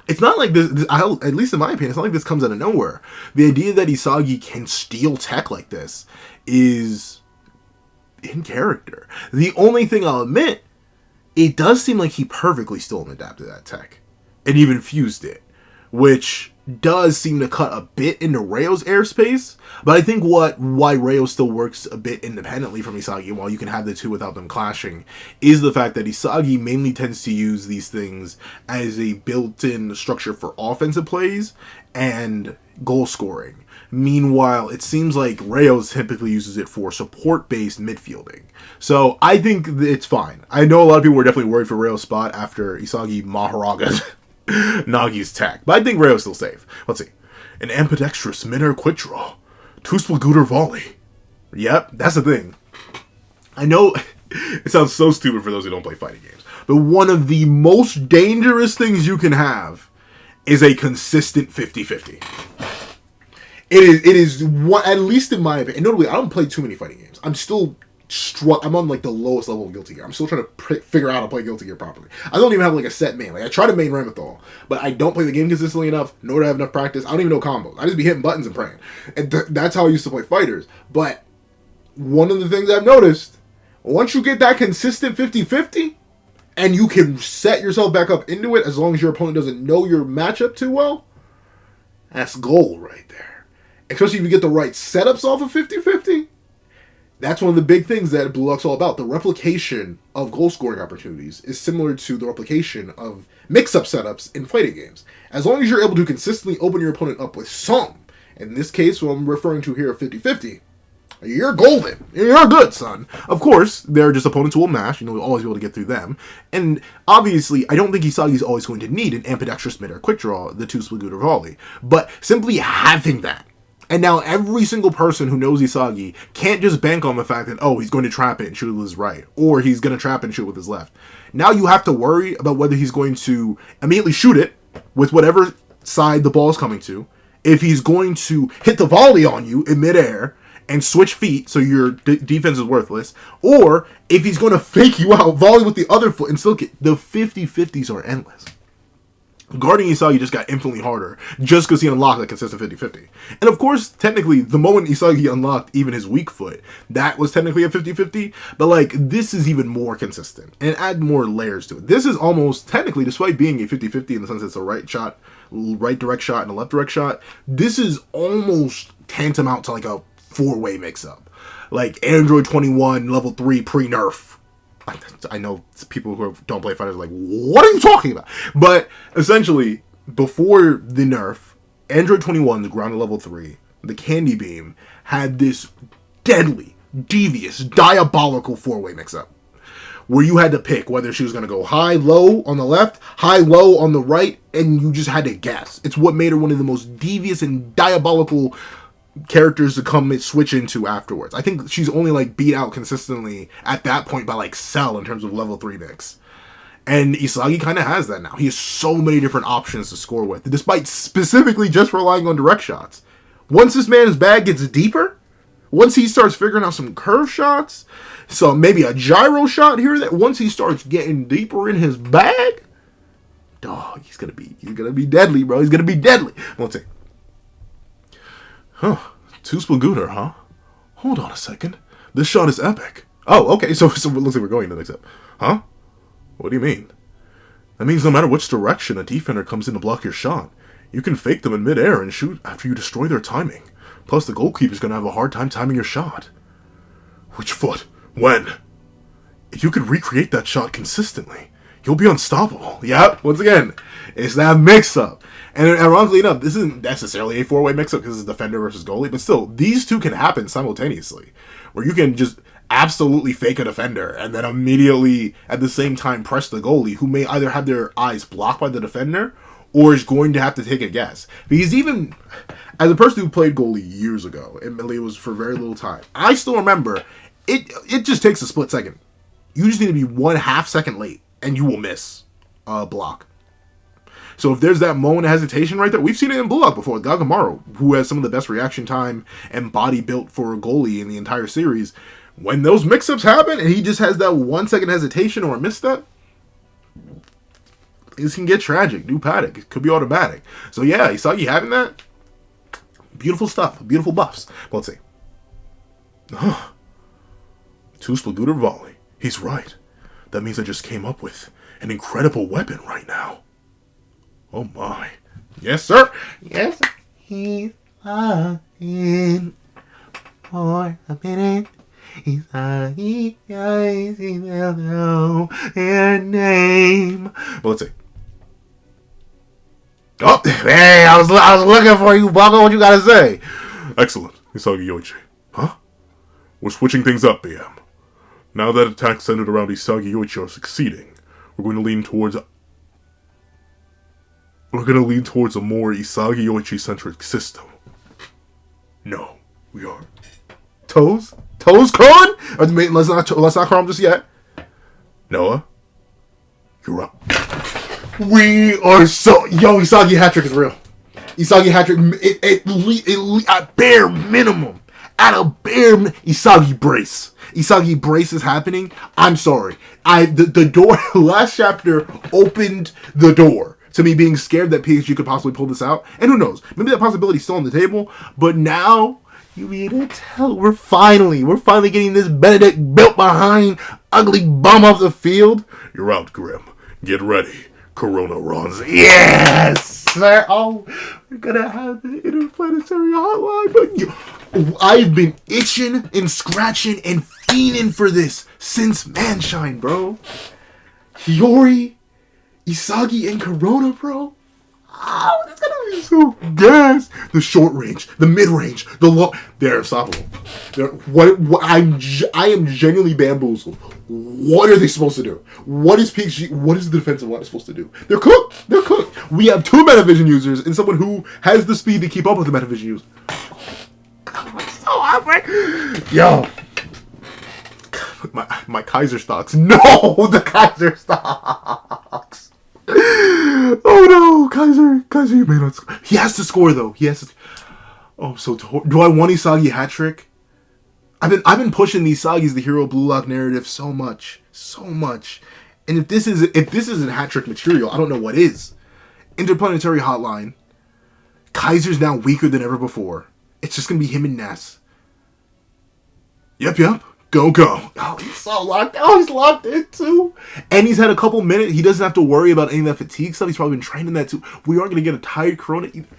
it's not like this, at least in my opinion, it's not like this comes out of nowhere. The idea that Isagi can steal tech like this is in character. The only thing I'll admit, it does seem like he perfectly stole and adapted that tech. And even fused it. Which does seem to cut a bit into Ryo's airspace, but I think why Ryo still works a bit independently from Isagi, while you can have the two without them clashing, is the fact that Isagi mainly tends to use these things as a built-in structure for offensive plays and goal scoring. Meanwhile, it seems like Ryo typically uses it for support-based midfielding. So I think it's fine. I know a lot of people were definitely worried for Ryo's spot after Isagi Maharaga Nagi's tech, but I think Ryo's still safe. Let's see. An ambidextrous mid-air quick draw. Two-splagooter volley. Yep, that's the thing. I know it sounds so stupid for those who don't play fighting games, but one of the most dangerous things you can have is a consistent 50-50. It is one, at least in my opinion, and notably, I don't play too many fighting games. I'm on, like, the lowest level of Guilty Gear. I'm still trying to figure out how to play Guilty Gear properly. I don't even have, like, a set main. Like, I try to main Ramethal, but I don't play the game consistently enough, nor do I have enough practice. I don't even know combos. I just be hitting buttons and praying. And that's how I used to play fighters. But one of the things I've noticed, once you get that consistent 50-50, and you can set yourself back up into it as long as your opponent doesn't know your matchup too well, That's gold right there. Especially if you get the right setups off of 50-50. That's one of the big things that Blue Lock's all about. The replication of goal scoring opportunities is similar to the replication of mix-up setups in fighting games. As long as you're able to consistently open your opponent up with some, in this case, what I'm referring to here, 50-50, you're golden. You're good, son. Of course, there are just opponents who will mash. You'll always be able to get through them. And obviously, I don't think Isagi's always going to need an ambidextrous mid or quick draw, the 2-Splagooter volley. But simply having that. And now every single person who knows Isagi can't just bank on the fact that, oh, he's going to trap it and shoot with his right. Or he's going to trap it and shoot with his left. Now you have to worry about whether he's going to immediately shoot it with whatever side the ball is coming to. If he's going to hit the volley on you in midair and switch feet so your defense is worthless, or if he's going to fake you out, volley with the other foot, and still get the 50-50s are endless. Guarding Isagi just got infinitely harder just because he unlocked that consistent 50-50. And of course, technically, the moment Isagi unlocked even his weak foot, that was technically a 50-50, but like, this is even more consistent and add more layers to it. This is almost, technically, despite being a 50-50 in the sense it's a right direct shot and a left direct shot, this is almost tantamount to like a 4-way mix-up. Like Android 21 level 3 pre-nerf. I know people who don't play fighters are like, what are you talking about? But essentially, before the nerf, Android 21, the ground level 3, the Candy Beam, had this deadly, devious, diabolical 4-way mix-up. Where you had to pick whether she was going to go high, low on the left, high, low on the right, and you just had to guess. It's what made her one of the most devious and diabolical characters to come and switch into afterwards. I think she's only like beat out consistently at that point by like Cell in terms of level 3 mix. And Isagi kind of has that now. He has so many different options to score with, despite specifically just relying on direct shots. Once this man's bag gets deeper, once he starts figuring out some curve shots, so maybe a gyro shot here, that once he starts getting deeper in his bag, dog, he's gonna be deadly, bro. He's gonna be deadly. Let's see. Huh. 2-Splagooter, huh? Hold on a second. This shot is epic. Oh, okay, so it looks like we're going to the next step. Huh? What do you mean? That means no matter which direction a defender comes in to block your shot, you can fake them in midair and shoot after you destroy their timing. Plus, the goalkeeper's gonna have a hard time timing your shot. Which foot? When? If you could recreate that shot consistently, you'll be unstoppable. Yep, once again, it's that mix-up. And ironically enough, this isn't necessarily a 4-way mix-up because it's defender versus goalie, but still, these two can happen simultaneously. Where you can just absolutely fake a defender and then immediately, at the same time, press the goalie, who may either have their eyes blocked by the defender or is going to have to take a guess. Because even, as a person who played goalie years ago, admittedly it was for very little time, I still remember, it just takes a split second. You just need to be 1/2 second late, and you will miss a block. So if there's that moment of hesitation right there, we've seen it in Blue Lock before with Gagamaru, who has some of the best reaction time and body built for a goalie in the entire series. When those mix-ups happen and he just has that 1 second hesitation or a misstep, things can get tragic. New paddock. It could be automatic. So yeah, Isagi having that, beautiful stuff. Beautiful buffs. Let's see. 2-Splagooter volley. He's right. That means I just came up with an incredible weapon right now. Oh my. Yes, sir. Yes, sir. He's lying for a minute. Isagi, I will know their name. Well, let's see. Oh, hey, I was looking for you, Bago. What you gotta say? Excellent, Isagi Yoichi. Huh? We're switching things up, BM. Now that attacks centered around Isagi Yoichi are succeeding, we're going to lean towards a more Isagi Yoichi-centric system. No, we are. Toes Kron? Let's not Kron just yet. Noah, you're up. We are so... Yo, Isagi hat-trick is real. Isagi hat-trick, at bare minimum. At a bare... Isagi brace. Isagi brace is happening. I'm sorry. The door... Last chapter opened the door to me being scared that PSG could possibly pull this out. And who knows? Maybe that possibility is still on the table. But now... You be able to tell we're finally getting this Benedict built behind ugly bum off the field. You're out, Grim. Get ready. Corona runs. Yes! sir. Oh, we're gonna have the interplanetary hotline. But I've been itching and scratching and fiending for this since Manshine, bro. Hiori, Isagi, and Corona, bro. Oh, that's gonna be so gas. The short range, the mid range, the long. They're unstoppable. I am genuinely bamboozled. What are they supposed to do? What is what is the defensive line supposed to do? They're cooked. They're cooked. We have 2 Metavision users and someone who has the speed to keep up with the Metavision users. I'm so happy. Yo. My Kaiser stocks. No, the Kaiser stocks. Oh no, Kaiser, you may not score. He has to score though. He has to. Oh, I'm so do I want Isagi hat trick? I've been pushing the Isagi's the hero blue lock narrative so much. And if this isn't hat trick material, I don't know what is. Interplanetary hotline. Kaiser's now weaker than ever before. It's just gonna be him and Ness. Yep. Go. Oh, he's so locked. Oh, he's locked in too. And he's had a couple minutes. He doesn't have to worry about any of that fatigue stuff. He's probably been training that too. We aren't going to get a tired Corona either.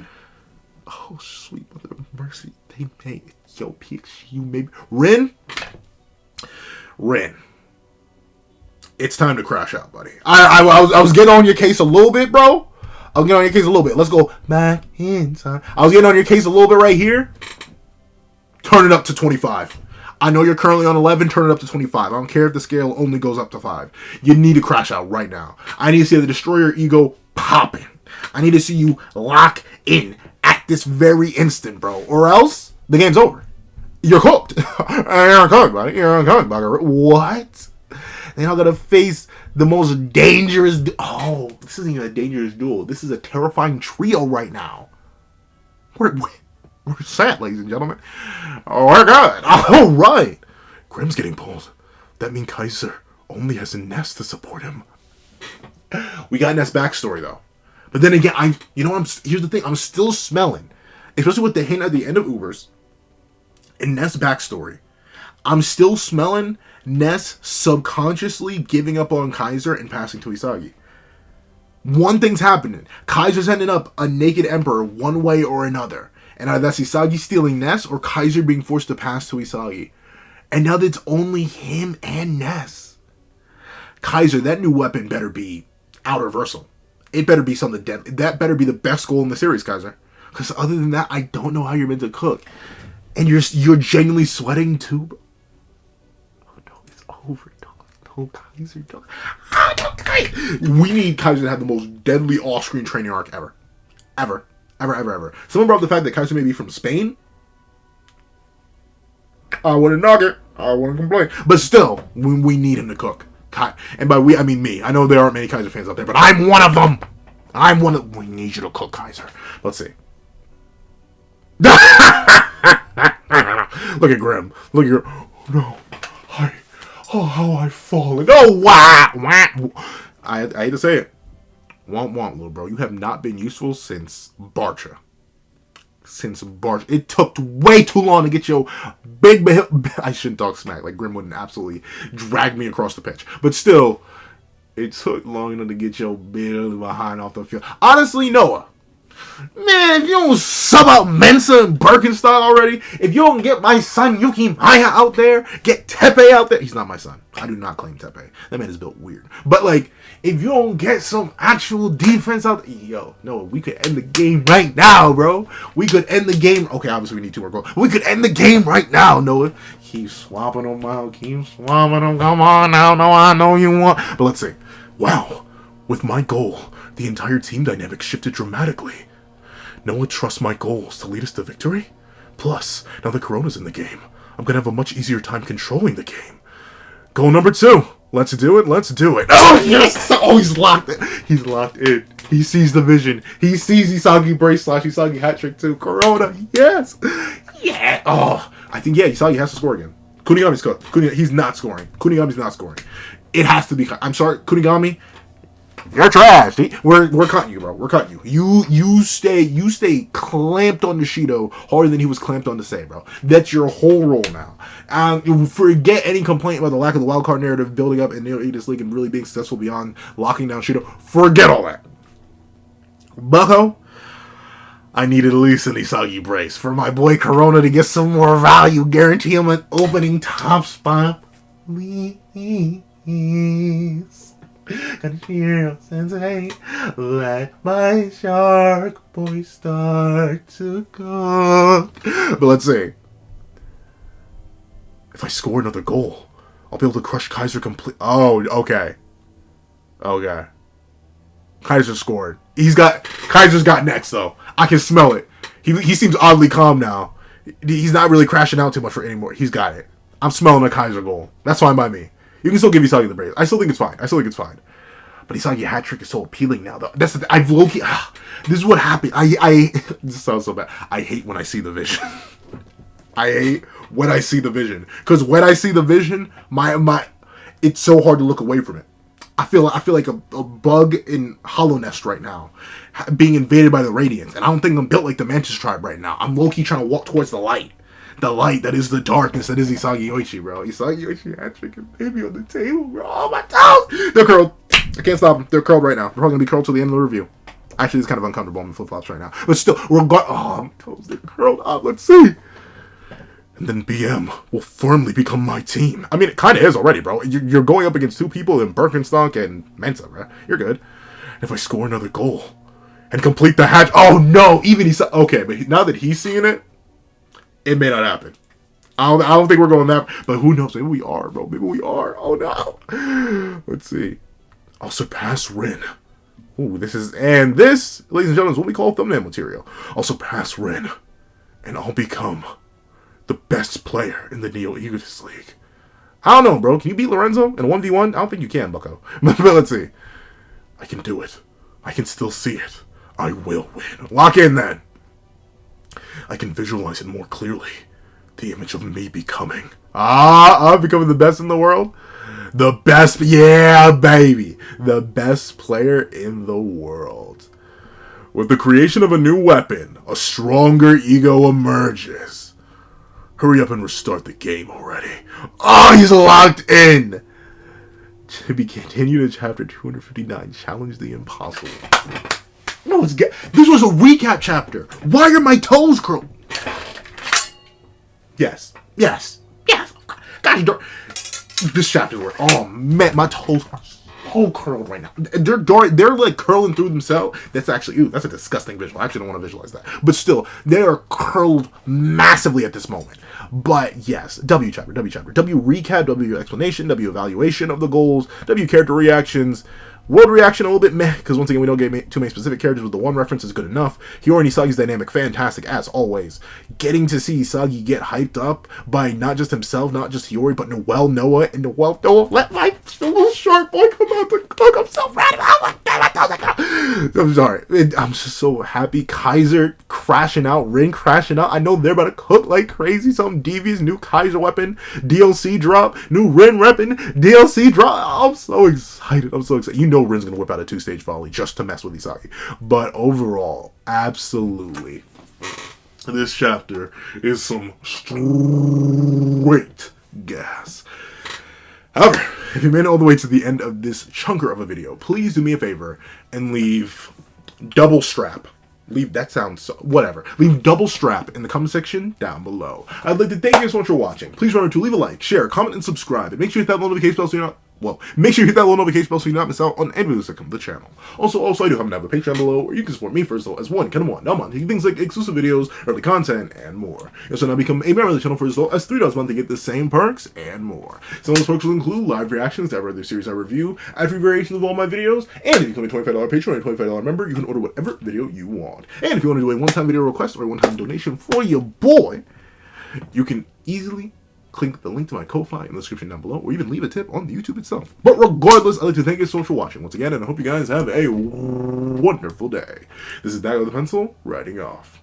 Oh, sweet mother of mercy. They made yo, PXU maybe. Rin. It's time to crash out, buddy. I was getting on your case a little bit, bro. Let's go back inside. I was getting on your case a little bit right here. Turn it up to 25. I know you're currently on 11, turn it up to 25. I don't care if the scale only goes up to 5. You need to crash out right now. I need to see the Destroyer ego popping. I need to see you lock in at this very instant, bro. Or else, the game's over. You're cooked. You're cooked, buddy. You're cooked, buddy. What? They're not going to face the most dangerous... Oh, this isn't even a dangerous duel. This is a terrifying trio right now. We're set, ladies and gentlemen. Oh, we're good. All right. Grim's getting pulled. That means Kaiser only has a Ness to support him. We got Ness backstory, though. But then again, here's the thing. I'm still smelling, especially with the hint at the end of Ubers, and Ness backstory. I'm still smelling Ness subconsciously giving up on Kaiser and passing to Isagi. One thing's happening. Kaiser's ending up a naked emperor one way or another. And either that's Isagi stealing Ness or Kaiser being forced to pass to Isagi. And now that's only him and Ness. Kaiser, that new weapon better be out reversal. It better be something deadly. That better be the best goal in the series, Kaiser. Because other than that, I don't know how you're meant to cook. And you're genuinely sweating too. Oh no, it's over. No, Kaiser, don't. We need Kaiser to have the most deadly off-screen training arc ever. Ever. Someone brought up the fact that Kaiser may be from Spain. I wouldn't knock it. I wouldn't complain. But still, we need him to cook. And by we, I mean me. I know there aren't many Kaiser fans out there, but I'm one of them. We need you to cook, Kaiser. Let's see. Look at Grim. Look at your... Oh, no. How I've fallen. Oh, wow. I hate to say it. Want, little bro. You have not been useful since Barcha. It took way too long to get your big... I shouldn't talk smack. Like, Grim wouldn't absolutely drag me across the pitch. But still, it took long enough to get your big behind off the field. Honestly, Noah. Man, if you don't sub out Mensa and Birkenstock already, if you don't get my son Yuki Maya out there, get Tepe out there. He's not my son. I do not claim Tepe. That man is built weird. But, like, if you don't get some actual defense out there, yo, Noah, we could end the game right now, bro. We could end the game. Okay, obviously we need 2 more goals. We could end the game right now, Noah. Keep swapping them out. Keep swapping them. Come on now, Noah. I know you want. But let's see. Wow. With my goal, the entire team dynamic shifted dramatically. Noah trusts my goals to lead us to victory. Plus, now that Corona's in the game, I'm going to have a much easier time controlling the game. Goal number 2. Let's do it. Oh, yes! Oh, he's locked in. He sees the vision. He sees Isagi brace / Isagi hat trick too. Corona, yes! Yeah! Oh, I think, Isagi has to score again. Kunigami's cooked. He's not scoring. Kunigami's not scoring. It has to be... I'm sorry, Kunigami. You're trash. We're cutting you, bro. We're cutting you. You stay clamped on the Shido harder than he was clamped on the Sei, bro. That's your whole role now. Forget any complaint about the lack of the wildcard narrative building up in the Elite League and really being successful beyond locking down Shido. Forget all that. Bucko, I need at least an Isagi brace for my boy Corona to get some more value. Guarantee him an opening top spot. Please. Gotta cheer sensei. Let my shark boy start to cook. But let's see. If I score another goal, I'll be able to crush Kaiser complete. Oh, okay. Okay. Kaiser scored. Kaiser's got next though. I can smell it. He seems oddly calm now. He's not really crashing out too much for anymore. He's got it. I'm smelling a Kaiser goal. That's fine by me. You can still give Isagi the brace. I still think it's fine. But Isagi hat trick is so appealing now though. That's the I've low key. This is what happened. This sounds so bad. I hate when I see the vision. I hate when I see the vision, because when I see the vision, my it's so hard to look away from it. I feel like a bug in Hollow Nest right now, being invaded by the Radiance, and I don't think I'm built like the Mantis tribe right now. I'm low-key trying to walk towards the light that is the darkness, that is Isagi Yoichi, bro. Isagi Yoichi hat trick and baby on the table, bro. Oh, my toes! They're curled. I can't stop them. They're curled right now. They're probably gonna be curled till the end of the review. Actually, it's kind of uncomfortable on the flip-flops right now, but still, my toes, they're curled up. Let's see. And then BM will firmly become my team. I mean, it kind of is already, bro. You're going up against two people in Birkenstock and Mensa, bro. You're good. And if I score another goal and complete the hatch... Oh, no! Even he's... Okay, but now that he's seeing it, it may not happen. I don't think we're going that... But who knows? Maybe we are, bro. Maybe we are. Oh, no. Let's see. I'll surpass Rin. Ooh, this is... And this, ladies and gentlemen, is what we call thumbnail material. I'll surpass Rin. And I'll become... the best player in the Neo Egotist League. I don't know, bro. Can you beat Lorenzo in a 1v1? I don't think you can, bucko. But let's see. I can do it. I can still see it. I will win. Lock in, then. I can visualize it more clearly. The image of me becoming. I'm becoming the best in the world? The best. Yeah, baby. The best player in the world. With the creation of a new weapon, a stronger ego emerges. Hurry up and restart the game already. Oh, he's locked in! To be continued in chapter 259, Challenge the Impossible. No, this was a recap chapter. Why are my toes curled? Yes. God, this chapter where, oh man, my toes are so curled right now. They're like curling through themselves. That's actually, that's a disgusting visual. I actually don't want to visualize that. But still, they are curled massively at this moment. But yes, W chapter, W recap, W explanation, W evaluation of the goals, W character reactions, world reaction a little bit meh, because once again we don't get too many specific characters, with the one reference is good enough. Hiori and Isagi's dynamic, fantastic as always. Getting to see Isagi get hyped up by not just himself, not just Hiori, but Noah, and Noah let my little shark boy come out to cook. I'm so proud of him. Oh my God, I'm sorry. I'm just so happy. Kaiser crashing out, Rin crashing out. I know they're about to cook like crazy. Some devious new Kaiser weapon, DLC drop, new Rin weapon, DLC drop. I'm so excited. You know Rin's gonna whip out a 2-stage volley just to mess with Isagi. But overall, absolutely, this chapter is some straight gas. However, if you made it all the way to the end of this chunker of a video, please do me a favor and leave double strap. Leave double strap in the comment section down below. I'd like to thank you so much for watching. Please remember to leave a like, share, comment, and subscribe. And make sure you hit that notification bell so you're not... make sure you hit that little notification bell so you don't miss out on any videos that come to the channel. Also, I do happen to have a Patreon below where you can support me for as low as $1 a month. You can things like exclusive videos, early content, and more. You also now become a member of the channel for as low as $3 a month to get the same perks and more. Some of those perks will include live reactions to every other series I review, ad-free variations of all my videos, and if you become a $25 Patreon or a $25 member, you can order whatever video you want. And if you want to do a one-time video request or a one-time donation for your boy, you can easily click the link to my Ko-Fi in the description down below, or even leave a tip on the YouTube itself. But regardless, I'd like to thank you so much for watching once again, and I hope you guys have a wonderful day. This is Dagger the Pencil, writing off.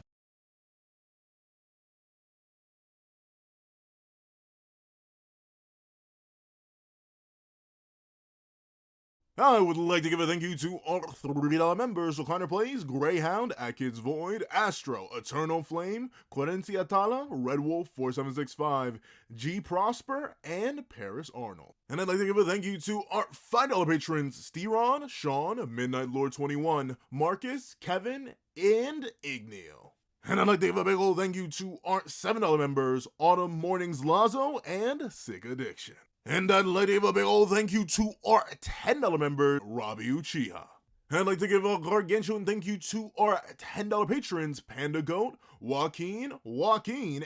I would like to give a thank you to our $3 members. So Connor Plays, Greyhound, Atkins Void, Astro, Eternal Flame, Querencia Atala, Red Wolf 4765, G Prosper, and Paris Arnold. And I'd like to give a thank you to our $5 patrons, Steron, Sean, Midnight Lord 21, Marcus, Kevin, and Igneel. And I'd like to give a big old thank you to our $7 members, Autumn Mornings Lazo and Sick Addiction. And I'd like to give a big old thank you to our $10 member, Robbie Uchiha. And I'd like to give a gargantuan thank you to our $10 patrons, Panda Goat, Joaquin,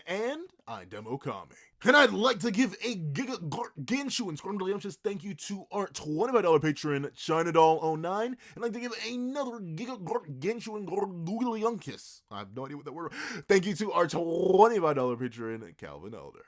and Idemokami. And I'd like to give a gargantuan scrumdiddlyumptious thank you to our $25 patron, ChinaDoll09. And I'd like to give another gargantuan gargantuan I have no idea what that word. Thank you to our $25 patron, Calvin Elder.